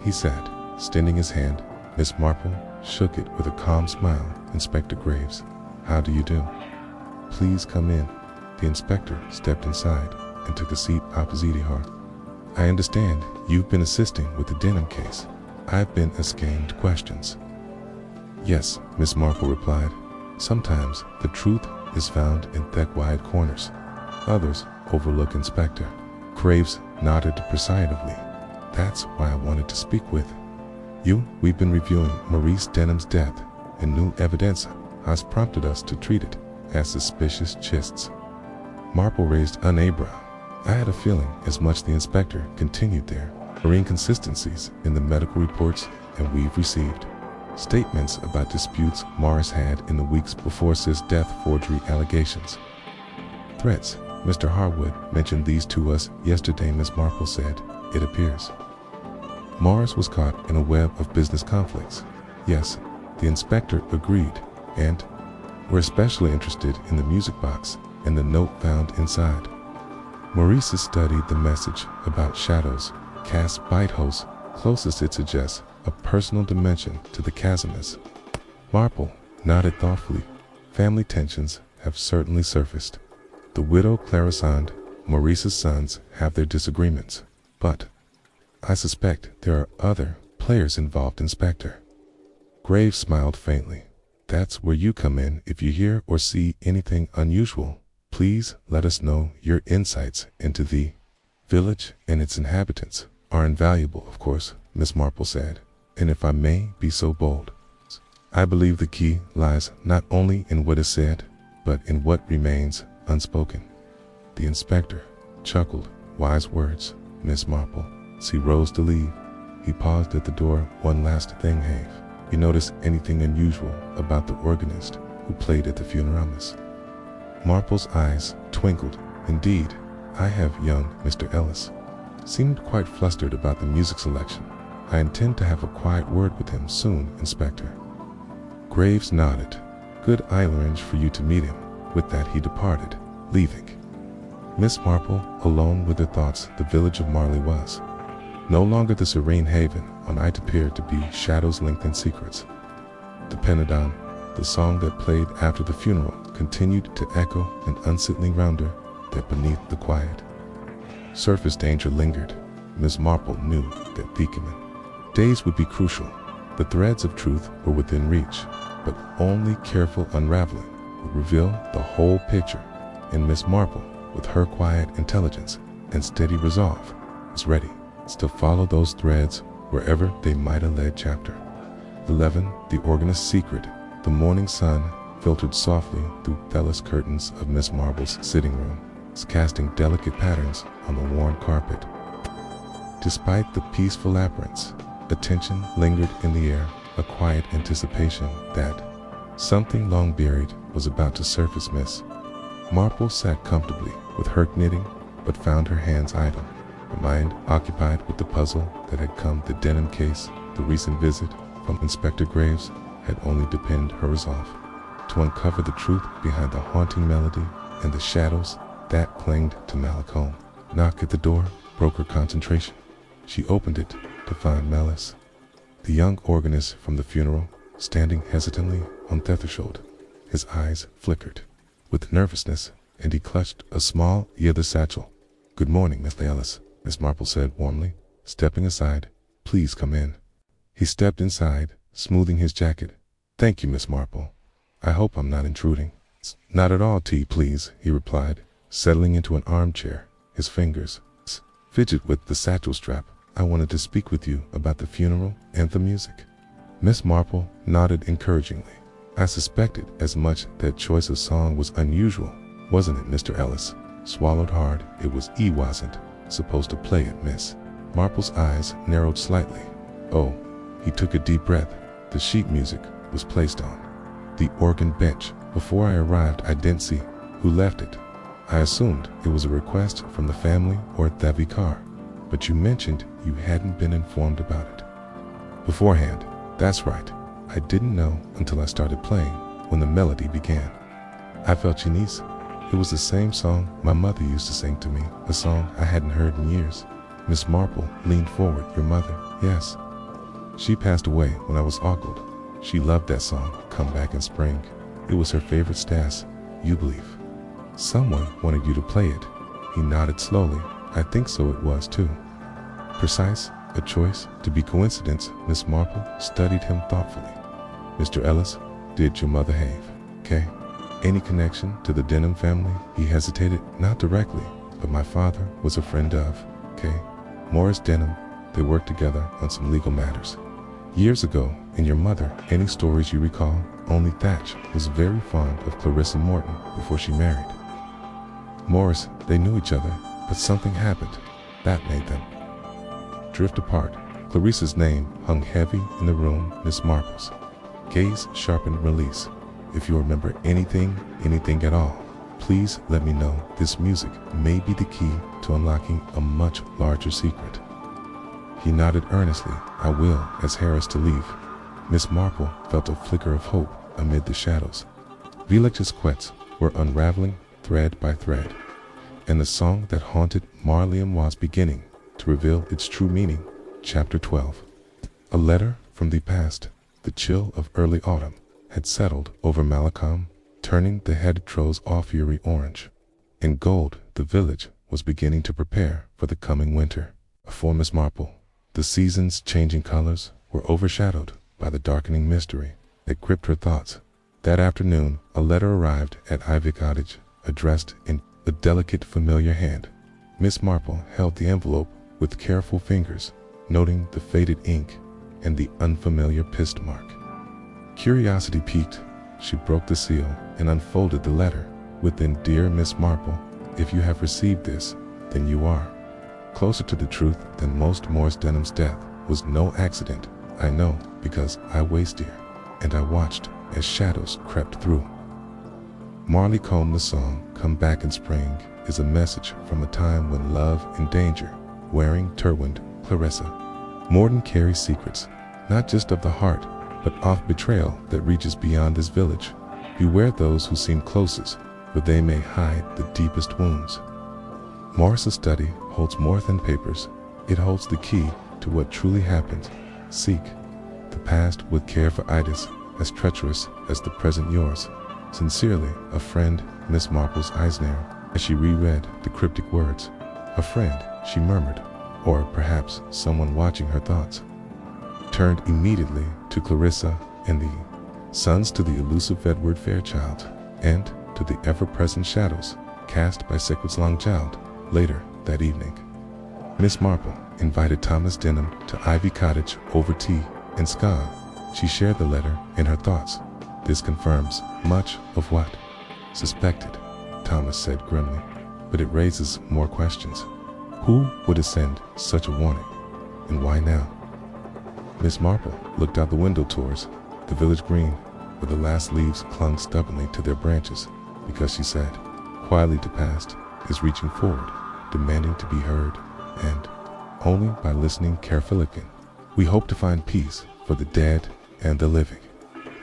Speaker 1: He sat, extending his hand. Miss Marple shook it with a calm smile. Inspector Graves, how do you do? Please come in. The inspector stepped inside and took a seat opposite her. I understand you've been assisting with the Denham case. I've been asking questions. Yes, Miss Marple replied. Sometimes the truth is found in thick, wide corners. Others overlook. Inspector Graves nodded decisively. That's why I wanted to speak with you. We've been reviewing Maurice Denham's death, and new evidence has prompted us to treat it as suspicious. Chists Marple raised an eyebrow. I had a feeling as much. The inspector continued. There are inconsistencies in the medical reports, and we've received statements about disputes Morris had in the weeks before Sis' death, forgery allegations, threats. Mr. Harwood mentioned these to us yesterday. Miss Marple said, it appears Morris was caught in a web of business conflicts. Yes, the inspector agreed, and we're especially interested in the music box and the note found inside. Maurice has studied the message about shadows cast by hosts. Closest it suggests a personal dimension to the chasmness. Marple nodded thoughtfully. Family tensions have certainly surfaced. The widow Clarisonde, Maurice's sons, have their disagreements, but I suspect there are other players involved. Inspector Graves smiled faintly. That's where you come in. If you hear or see anything unusual, please let us know. Your insights into the village and its inhabitants are invaluable, of course, Miss Marple said. And if I may be so bold, I believe the key lies not only in what is said, but in what remains unspoken. The inspector chuckled. Wise words, Miss Marple. As he rose to leave, he paused at the door. One last thing, Have you noticed anything unusual about the organist who played at the funeral? Miss Marple's eyes twinkled. Indeed, I have. Young Mr. Ellis seemed quite flustered about the music selection. I intend to have a quiet word with him soon, Inspector. Graves nodded. Good, I'll arrange for you to meet him. With that he departed, leaving Miss Marple alone with her thoughts. The village of Marley was no longer the serene haven on it appeared to be. Shadows lengthened secrets. The penadon, the song that played after the funeral, continued to echo an unsettling rounder that beneath the quiet surface danger lingered. Miss Marple knew that the coming days would be crucial. The threads of truth were within reach, but only careful unraveling would reveal the whole picture. And Miss Marple, with her quiet intelligence and steady resolve, was ready to follow those threads wherever they might have led. Chapter 11. The organist's secret. The morning sun filtered softly through the curtains of Miss Marple's sitting room, casting delicate patterns on the worn carpet. Despite the peaceful labyrinths, attention lingered in the air, a quiet anticipation that something long buried was about to surface. Miss Marple sat comfortably with her knitting, but found her hands idle, her mind occupied with the puzzle that had come the denim case. The recent visit from Inspector Graves had only deepened her resolve to uncover the truth behind the haunting melody and the shadows that clinged to Malcolm. Knock at the door broke her concentration. She opened it to find Melis, the young organist from the funeral, standing hesitantly on the threshold. His eyes flickered with nervousness, and he clutched a small leather satchel. "Good morning, Miss Ellis," Miss Marple said warmly, stepping aside. "Please come in." He stepped inside, smoothing his jacket. "Thank you, Miss Marple. I hope I'm not intruding." "Not at all, tea, please," he replied, settling into an armchair. His fingers fidgeted with the satchel strap. "I wanted to speak with you about the funeral and the music." Miss Marple nodded encouragingly. "I suspected as much. That choice of song was unusual, wasn't it, Mr. Ellis?" Swallowed hard. He wasn't supposed to play it, Miss. Marple's eyes narrowed slightly. "Oh." He took a deep breath. The sheet music was placed on the organ bench. "Before I arrived, I didn't see who left it. I assumed it was a request from the family or the vicar, but you mentioned you hadn't been informed about it beforehand." "That's right. I didn't know until I started playing when the melody began. I felt Chinese. It was the same song my mother used to sing to me, a song I hadn't heard in years." Miss Marple leaned forward. "Your mother?" "Yes. She passed away when I was awkward. She loved that song, Come Back in Spring. It was her favorite stas, you believe. Someone wanted you to play it." He nodded slowly. "I think so it was too." "Precise? A choice to be coincidence?" Miss Marple studied him thoughtfully. "Mr. Ellis, did your mother have, any connection to the Denham family?" He hesitated. "Not directly, but my father was a friend of, Morris Denham. They worked together on some legal matters years ago." "And your mother, any stories you recall?" "Only Thatch was very fond of Clarissa Morton before she married Morris. They knew each other, but something happened that made them drift apart." Clarissa's name hung heavy in the room. Miss Marple's gaze sharpened. "Release. If you remember anything at all, please let me know. This music may be the key to unlocking a much larger secret." He nodded earnestly. "I will." As Harris to leave, Miss Marple felt a flicker of hope amid the shadows. Village's quets were unraveling thread by thread, and the song that haunted Marliam was beginning to reveal its true meaning. Chapter 12. A letter from the past. The chill of early autumn had settled over Malcolm, turning the hedgerows off fury orange. In gold, the village was beginning to prepare for the coming winter. For Miss Marple, the season's changing colors were overshadowed by the darkening mystery that gripped her thoughts. That afternoon, a letter arrived at Ivy Cottage, addressed in a delicate, familiar hand. Miss Marple held the envelope with careful fingers, noting the faded ink and the unfamiliar postmark. Curiosity piqued, she broke the seal and unfolded the letter. Within, "Dear Miss Marple, if you have received this, then you are closer to the truth than most. Morris Denham's death was no accident. I know, because I was there, and I watched as shadows crept through." Marley Combe. The song, Come Back in Spring, is a message from a time when love and danger, wearing turbaned Clarissa Morton carries secrets, not just of the heart, but of betrayal that reaches beyond this village. Beware those who seem closest, for they may hide the deepest wounds. Morris's study holds more than papers. It holds the key to what truly happened. Seek the past with care, for it is as treacherous as the present. Yours sincerely, a friend. Miss Marple's eyes narrowed as she reread the cryptic words. A friend, she murmured, or perhaps someone watching her thoughts. Turned immediately to Clarissa and the sons, to the elusive Edward Fairchild, and to the ever-present shadows cast by Secret's long child. Later that evening, Miss Marple invited Thomas Denham to Ivy Cottage over tea and scone. She shared the letter in her thoughts. "This confirms much of what suspected," Thomas said grimly, "but it raises more questions. Who would send such a warning, and why now?" Miss Marple looked out the window towards the village green, where the last leaves clung stubbornly to their branches, because she said quietly, "The past is reaching forward demanding to be heard, and only by listening carefully we hope to find peace for the dead and the living.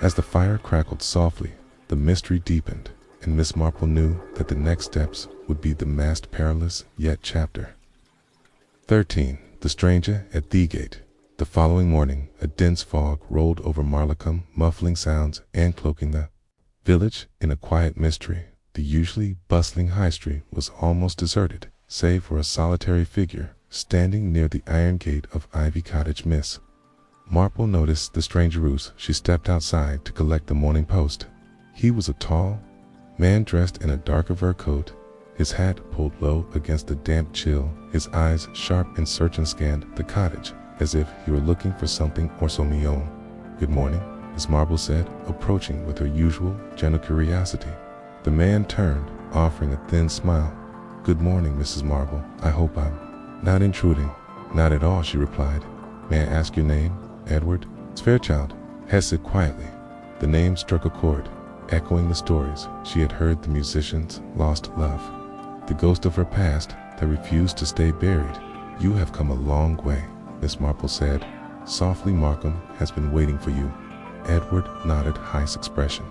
Speaker 1: As the fire crackled softly, the mystery deepened, and Miss Marple knew that the next steps would be the most perilous yet chapter. 13. The Stranger at the Gate. The following morning, a dense fog rolled over Marlicum, muffling sounds and cloaking the village in a quiet mystery. The usually bustling high street was almost deserted, save for a solitary figure standing near the iron gate of Ivy Cottage. Miss Marple noticed the stranger as she stepped outside to collect the Morning Post. He was a tall man dressed in a darker fur coat, his hat pulled low against the damp chill, his eyes sharp and searching scanned the cottage as if he were looking for something or someone. "Good morning," Miss Marple said, approaching with her usual gentle curiosity. The man turned, offering a thin smile. "Good morning, Mrs. Marple. I hope I'm not intruding." "Not at all," she replied. "May I ask your name?" "Edward." Fairchild had said quietly. The name struck a chord, echoing the stories she had heard, the musician's lost love, the ghost of her past that refused to stay buried. "You have come a long way," Miss Marple said softly. "Markham has been waiting for you." Edward nodded, his expression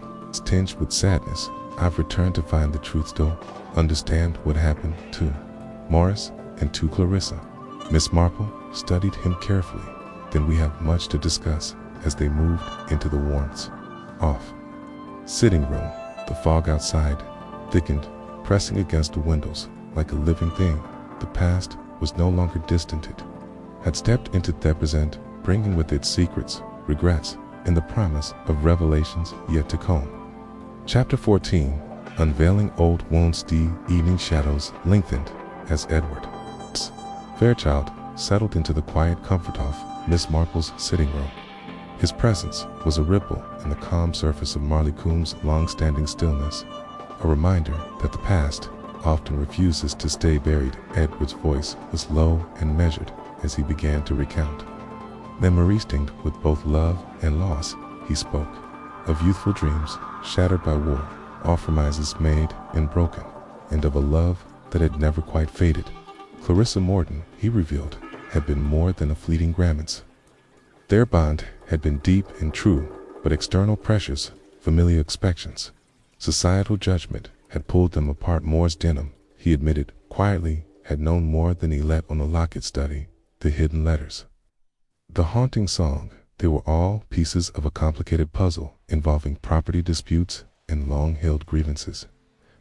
Speaker 1: tinged with sadness. "I've returned to find the truth, still understand what happened to Morris and to Clarissa." Miss Marple studied him carefully. "Then we have much to discuss." As they moved into the warmth off sitting room, the fog outside thickened, pressing against the windows like a living thing. The past was no longer distant. It had stepped into the present, bringing with it secrets, regrets, and the promise of revelations yet to come. Chapter 14. Unveiling Old Wounds. The evening shadows lengthened as Edward's Fairchild settled into the quiet comfort of Miss Marple's sitting room. His presence was a ripple in the calm surface of Marlicum's long-standing stillness, a reminder that the past often refuses to stay buried. Edward's voice was low and measured as he began to recount memories tinged with both love and loss. He spoke of youthful dreams shattered by war, of promises made and broken, and of a love that had never quite faded. Clarissa Morton, he revealed, had been more than a fleeting romance. Their bond had been deep and true, but external pressures, familiar expectations, societal judgment had pulled them apart. Moore's Denham, he admitted quietly, had known more than he let on the locket. Study the hidden letters, the haunting song. They were all pieces of a complicated puzzle involving property disputes and long-held grievances.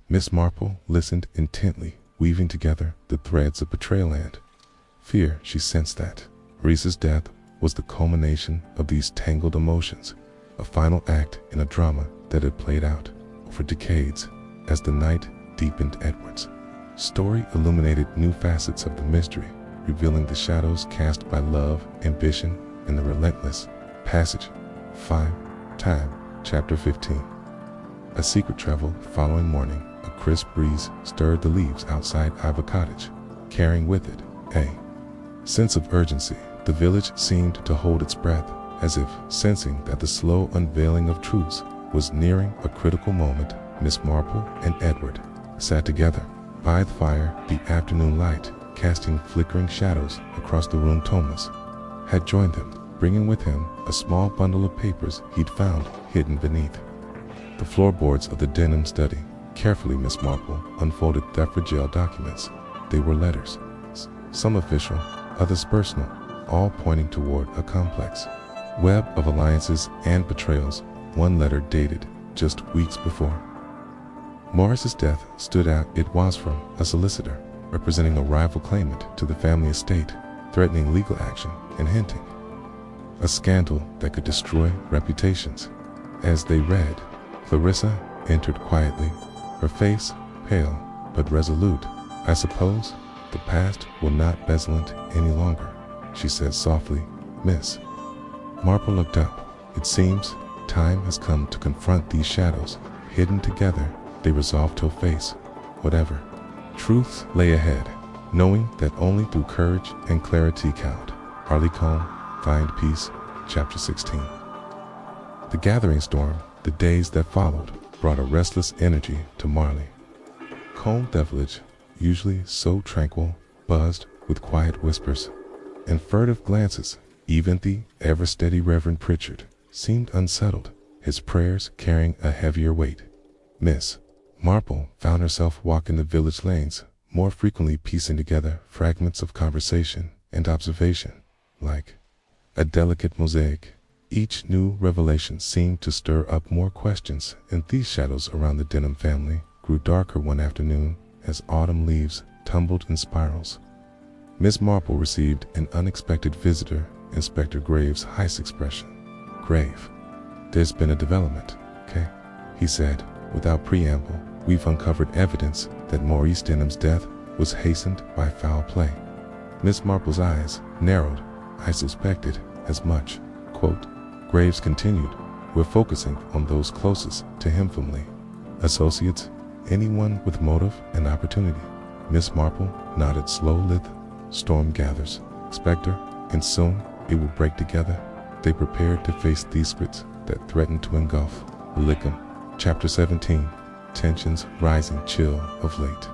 Speaker 1: Miss Marple listened intently, weaving together the threads of betrayal and fear. She sensed that Reese's death was the culmination of these tangled emotions, a final act in a drama that had played out over decades. As the night deepened, Edward's story illuminated new facets of the mystery, revealing the shadows cast by love, ambition, and the relentless passage. 5. Time. Chapter 15. A secret travel. The following morning, a crisp breeze stirred the leaves outside Ivy Cottage, carrying with it a sense of urgency. The village seemed to hold its breath, as if sensing that the slow unveiling of truths was nearing a critical moment. Miss Marple and Edward sat together by the fire, the afternoon light casting flickering shadows across the room. Thomas had joined them, bringing with him a small bundle of papers he'd found hidden beneath the floorboards of the Denham study. Carefully, Miss Marple unfolded the fragile documents. They were letters, some official, others personal, all pointing toward a complex web of alliances and betrayals. One letter, dated just weeks before Morris's death, stood out. It was from a solicitor representing a rival claimant to the family estate, threatening legal action and hinting a scandal that could destroy reputations. As they read, Clarissa entered quietly, her face pale but resolute. "I suppose the past will not be benevolent any longer," she said softly. Miss Marple looked up. "It seems time has come to confront these shadows." Hidden together, they resolved to face whatever truths lay ahead, knowing that only through courage and clarity could Harleycombe find peace. Chapter 16. The gathering storm, the days that followed, brought a restless energy to Marley. Combe, the village, usually so tranquil, buzzed with quiet whispers and furtive glances. Even the ever-steady Reverend Pritchard seemed unsettled, his prayers carrying a heavier weight. Miss Marple found herself walking the village lanes, more frequently piecing together fragments of conversation and observation, like a delicate mosaic. Each new revelation seemed to stir up more questions, and these shadows around the Denham family grew darker one afternoon as autumn leaves tumbled in spirals. Miss Marple received an unexpected visitor. Inspector Graves' heightened expression. "Grave, there's been a development, okay?" he said, without preamble. "We've uncovered evidence that Maurice Denham's death was hastened by foul play." Miss Marple's eyes narrowed. "I suspected as much." Quote, Graves continued, "We're focusing on those closest to him family. Associates, anyone with motive and opportunity." Miss Marple nodded. "Slow-lit storm gathers, Inspector, and soon it will break together." They prepared to face these secrets that threatened to engulf Lickham. Chapter 17. Tensions rising. Chill of late.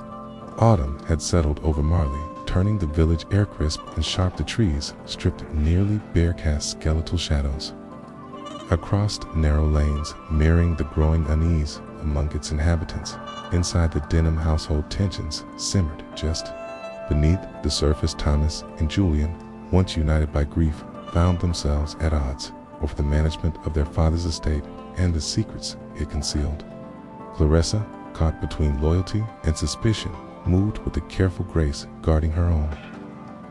Speaker 1: Autumn had settled over Marley, turning the village air crisp and sharp. The trees, stripped nearly bare, cast skeletal shadows across narrow lanes, mirroring the growing unease among its inhabitants. Inside the Denham household, tensions simmered just beneath the surface. Thomas and Julian, once united by grief, found themselves at odds over the management of their father's estate and the secrets it concealed. Clarissa, caught between loyalty and suspicion, moved with a careful grace, guarding her own.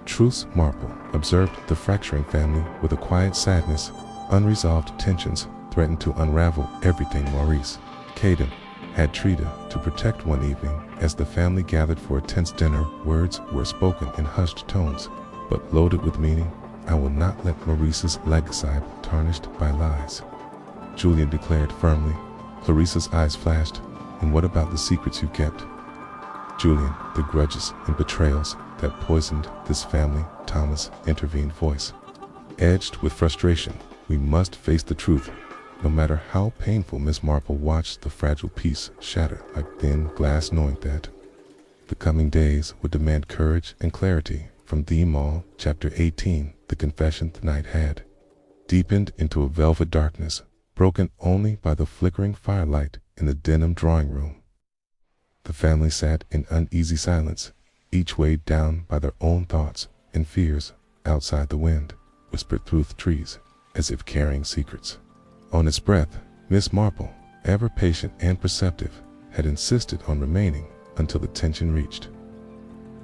Speaker 1: Truce Marple observed the fracturing family with a quiet sadness. Unresolved tensions threatened to unravel everything. Maurice Caden had treated to protect. One evening, as the family gathered for a tense dinner, words were spoken in hushed tones, but loaded with meaning. "I will not let Maurice's legacy tarnished by lies," Julian declared firmly. Clarissa's eyes flashed. "And what about the secrets you kept?" "Julian, the grudges and betrayals that poisoned this family," Thomas' intervened, voice edged with frustration. "We must face the truth, no matter how painful." Miss Marple watched the fragile piece shatter like thin glass, knowing that the coming days would demand courage and clarity from them all. Chapter 18. The confession. The night had deepened into a velvet darkness, broken only by the flickering firelight in the Denham drawing room. The family sat in uneasy silence, each weighed down by their own thoughts and fears. Outside, the wind whispered through the trees, as if carrying secrets. On its breath, Miss Marple, ever patient and perceptive, had insisted on remaining until the tension reached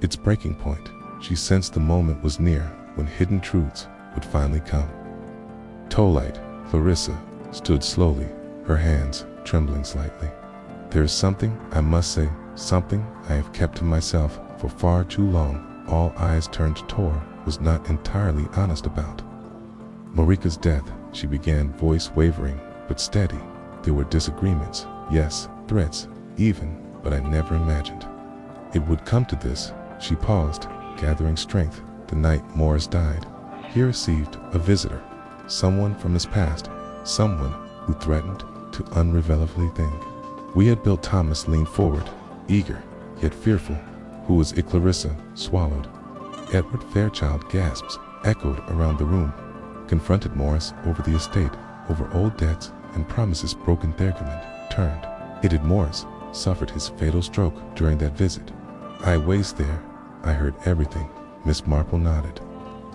Speaker 1: its breaking point. She sensed the moment was near when hidden truths would finally come. Tollite, Clarissa, stood slowly, her hands trembling slightly. "There is something I must say, something I have kept to myself for far too long." All eyes turned to Tor, was not entirely honest about Marika's death, she began, voice wavering but steady. "There were disagreements, yes, threats even, but I never imagined it would come to this." She paused, gathering strength. "The night Morris died, he received a visitor, someone from his past, someone who threatened to unrevealably think we had built." Thomas leaned forward, eager yet fearful. "Who is it?" Clarissa swallowed. Edward Fairchild gasps echoed around the room. "Confronted Morris over the estate, over old debts and promises broken." Thurgood turned. "It had Morris suffered his fatal stroke during that visit. I was there. I heard everything." Miss Marple nodded.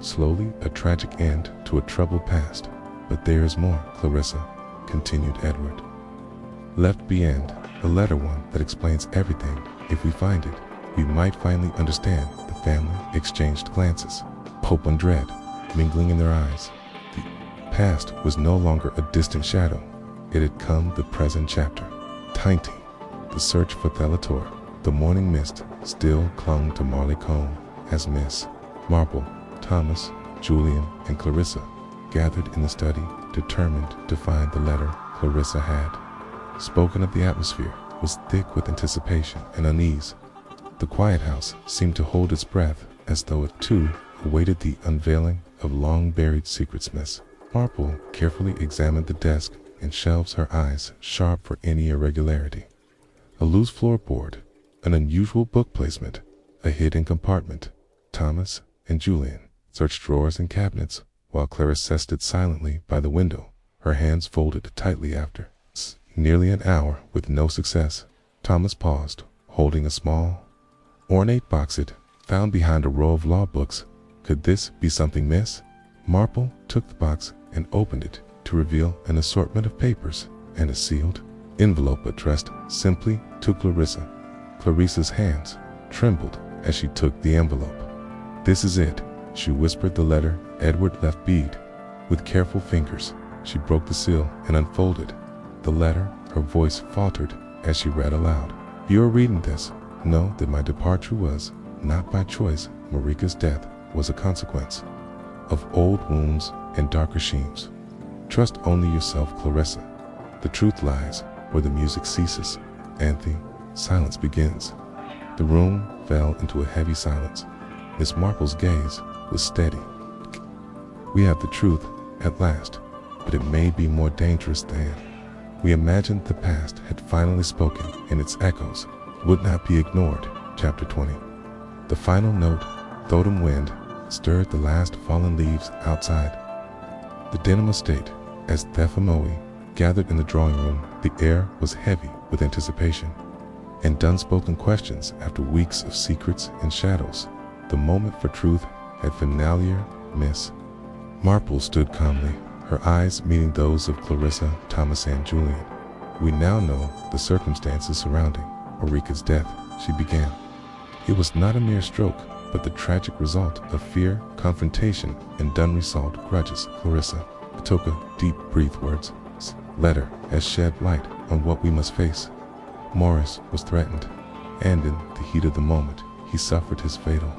Speaker 1: "Slowly, a tragic end to a troubled past. But there is more, Clarissa," continued Edward. "Left beyond, a letter, one that explains everything. If we find it, we might finally understand." The family exchanged glances, hope and dread mingling in their eyes. The past was no longer a distant shadow. It had come the present chapter. Tiny, the search for Thelator. The morning mist still clung to Marley Cone as Miss Marple, Thomas, Julian, and Clarissa gathered in the study, determined to find the letter Clarissa had spoken of. The atmosphere was thick with anticipation and unease. The quiet house seemed to hold its breath, as though it too awaited the unveiling of long-buried secrets. Miss Marple carefully examined the desk and shelves, her eyes sharp for any irregularity. A loose floorboard, an unusual book placement, a hidden compartment. Thomas and Julian searched drawers and cabinets, while Clarissa stood silently by the window, her hands folded tightly after nearly an hour with no success. Thomas paused, holding a small, ornate box it found behind a row of law books. Could this be something, miss? Marple took the box and opened it to reveal an assortment of papers and a sealed envelope addressed simply to Clarissa. Clarissa's hands trembled as she took the envelope. "This is it," she whispered the letter Edward left bead. With careful fingers, she broke the seal and unfolded the letter. Her voice faltered as she read aloud. "You are reading this. Know that my departure was not by choice. Marika's death was a consequence of old wounds and darker schemes. Trust only yourself, Clarissa. The truth lies where the music ceases and the silence begins." The room fell into a heavy silence. Miss Marple's gaze was steady. "We have the truth at last, but it may be more dangerous than we imagined." The past had finally spoken, and its echoes would not be ignored. Chapter 20. The final note, Thotham wind, stirred the last fallen leaves outside the Denham estate. As the family gathered in the drawing room, the air was heavy with anticipation and unspoken questions. After weeks of secrets and shadows, the moment for truth had finally. Miss Marple stood calmly, her eyes meeting those of Clarissa, Thomas, and Julian. "We now know the circumstances surrounding Marika's death," she began. "It was not a mere stroke, but the tragic result of fear, confrontation, and unresolved grudges." Clarissa took a deep breath. Words letter has shed light on what we must face. Morris was threatened, and in the heat of the moment, he suffered his fatal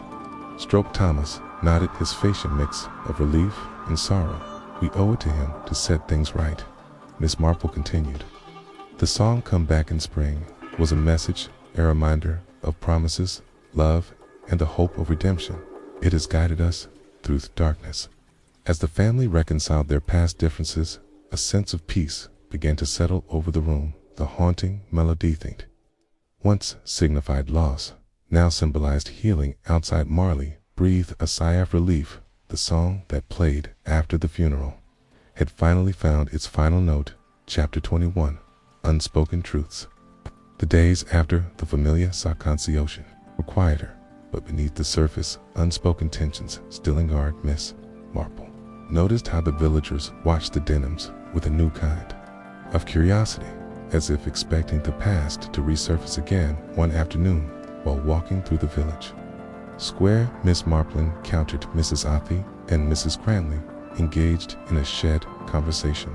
Speaker 1: stroke. Thomas nodded, his face a mix of relief and sorrow. "We owe it to him to set things right." Miss Marple continued. "The song Come Back in Spring was a message, a reminder of promises, love, and the hope of redemption. It has guided us through the darkness." As the family reconciled their past differences, a sense of peace began to settle over the room. The haunting melody that once signified loss now symbolized healing. Outside, Marley breathed a sigh of relief. The song that played after the funeral had finally found its final note. Chapter 21. Unspoken Truths. The days after the familia saw Conciocean were quieter, but beneath the surface, unspoken tensions still guard. Miss Marple noticed how the villagers watched the Denhams with a new kind of curiosity, as if expecting the past to resurface again. One afternoon, while walking through the village square, Miss Marple encountered Mrs. Athey and Mrs. Cranley engaged in a shared conversation.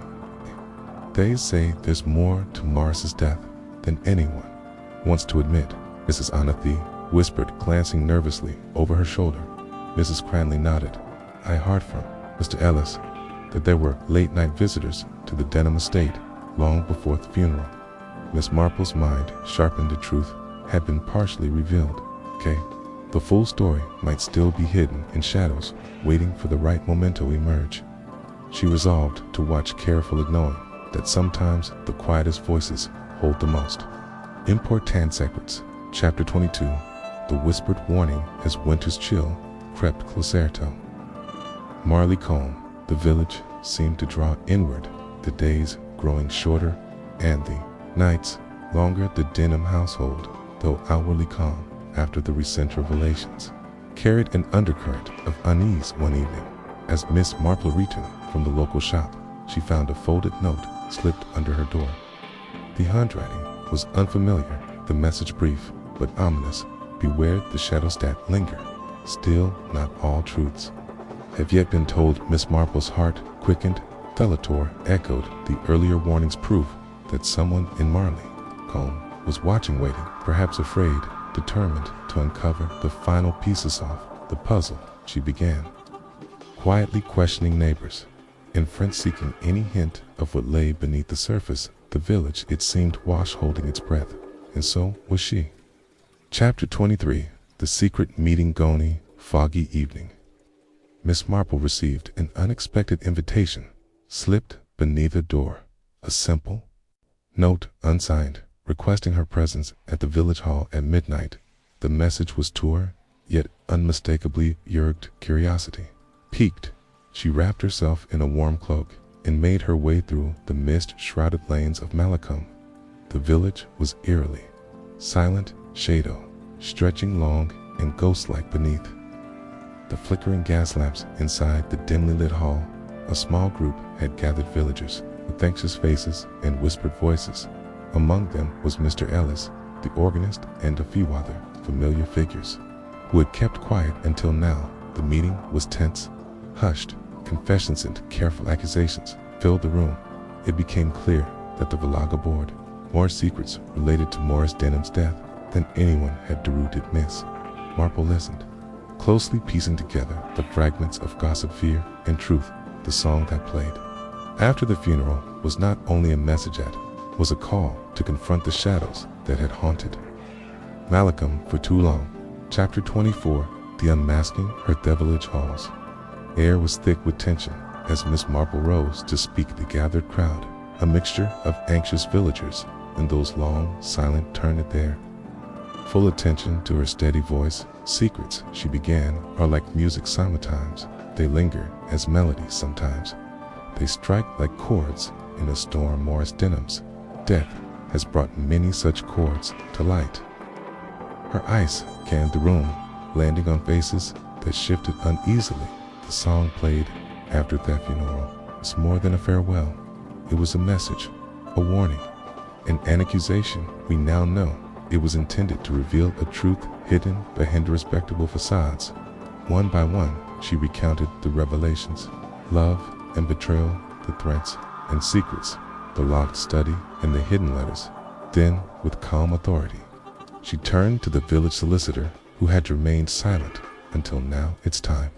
Speaker 1: "They say there's more to Morris's death than anyone wants to admit," Mrs. Athey whispered, glancing nervously over her shoulder. Mrs. Cranley nodded. "I heard from Mr. Ellis that there were late-night visitors to the Denham estate long before the funeral." Miss Marple's mind sharpened. The truth had been partially revealed. The full story might still be hidden in shadows, waiting for the right moment to emerge. She resolved to watch carefully, knowing that sometimes the quietest voices hold the most important secrets. Chapter 22. The whispered warning as winter's chill crept closer to Marley Combe. The village seemed to draw inward, the days growing shorter and the nights longer. The Denham household, though outwardly calm after the recent revelations, carried an undercurrent of unease. One evening, as Miss Marple returned from the local shop, she found a folded note slipped under her door. The handwriting was unfamiliar, the message brief but ominous. "Beware the shadows that linger. Still not all truths have yet been told." Miss Marple's heart quickened. Thelator echoed the earlier warnings, proof that someone in Marley Combe was watching, waiting, perhaps afraid, determined to uncover the final pieces of the puzzle. She began quietly questioning neighbors and friends, seeking any hint of what lay beneath the surface. The village, it seemed, was holding its breath, and so was she. Chapter 23. The Secret Meeting. Gony, foggy evening. Miss Marple received an unexpected invitation slipped beneath her door. A simple note, unsigned, requesting her presence at the village hall at midnight. The message was to her, yet unmistakably urged curiosity. Piqued, she wrapped herself in a warm cloak and made her way through the mist-shrouded lanes of Malcolm. The village was eerily silent, shadow stretching long and ghost-like beneath the flickering gas lamps inside the dimly lit hall. A small group had gathered, villagers with anxious faces and whispered voices. Among them was Mr. Ellis, the organist, and a few other familiar figures who had kept quiet until now. The meeting was tense. Hushed confessions and careful accusations filled the room. It became clear that the Villaga board more secrets related to Morris Denham's death than anyone had dared miss. Marple listened, closely piecing together the fragments of gossip, fear, and truth. The song that played after the funeral was not only a message, it was a call to confront the shadows that had haunted Malcolm for too long. Chapter 24. The Unmasking. Her village halls. Air was thick with tension as Miss Marple rose to speak. The gathered crowd, a mixture of anxious villagers and those long, silent, turned their full attention to her steady voice. Secrets, she began, are like music. Sometimes they linger as melodies, sometimes they strike like chords in a storm. Morris Denham's death has brought many such chords to light. Her ice canned the room, landing on faces that shifted uneasily. The song played after that funeral was more than a farewell. It was a message, a warning, an accusation. We now know it was intended to reveal a truth hidden behind respectable facades. One by one, she recounted the revelations, love and betrayal, the threats and secrets, the locked study and the hidden letters. Then, with calm authority, she turned to the village solicitor, who had remained silent until now. It's time,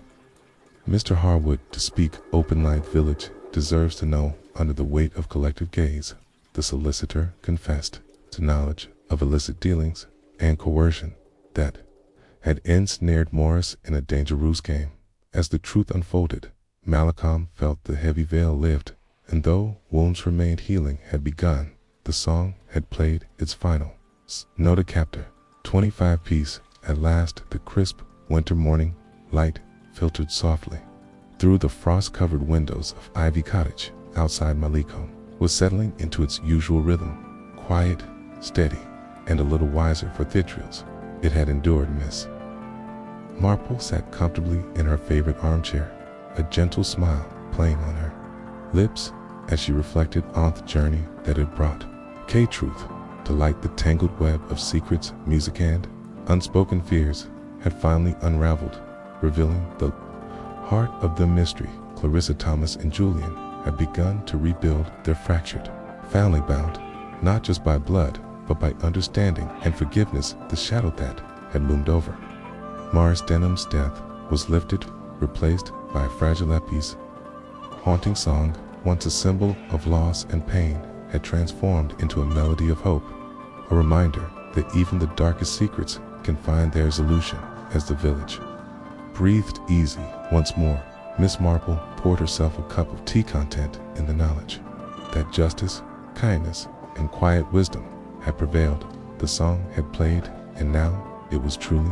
Speaker 1: Mr. Harwood, to speak. Open-lined village deserves to know. Under the weight of collective gaze, the solicitor confessed to knowledge of illicit dealings and coercion that had ensnared Morris in a dangerous game. As the truth unfolded, Malcolm felt the heavy veil lift, and though wounds remained, healing had begun. The song had played its final note. Chapter 25. Peace. At last, the crisp winter morning light filtered softly through the frost-covered windows of Ivy Cottage outside Malcolm was settling into its usual rhythm, quiet, steady, and a little wiser for theatricals it had endured. Miss Marple sat comfortably in her favorite armchair, a gentle smile playing on her lips as she reflected on the journey that had brought K-Truth to light. The tangled web of secrets, music, and unspoken fears had finally unraveled, revealing the heart of the mystery. Clarissa Thomas and Julian had begun to rebuild their fractured family, bound not just by blood but by understanding and forgiveness. The shadow that had loomed over Morris Denham's death was lifted, replaced by a fragile alibis. Haunting song, once a symbol of loss and pain, had transformed into a melody of hope, a reminder that even the darkest secrets can find their solution. As the village breathed easy once more, Miss Marple poured herself a cup of tea, content in the knowledge that justice, kindness, and quiet wisdom had prevailed. The song had played, and now it was truly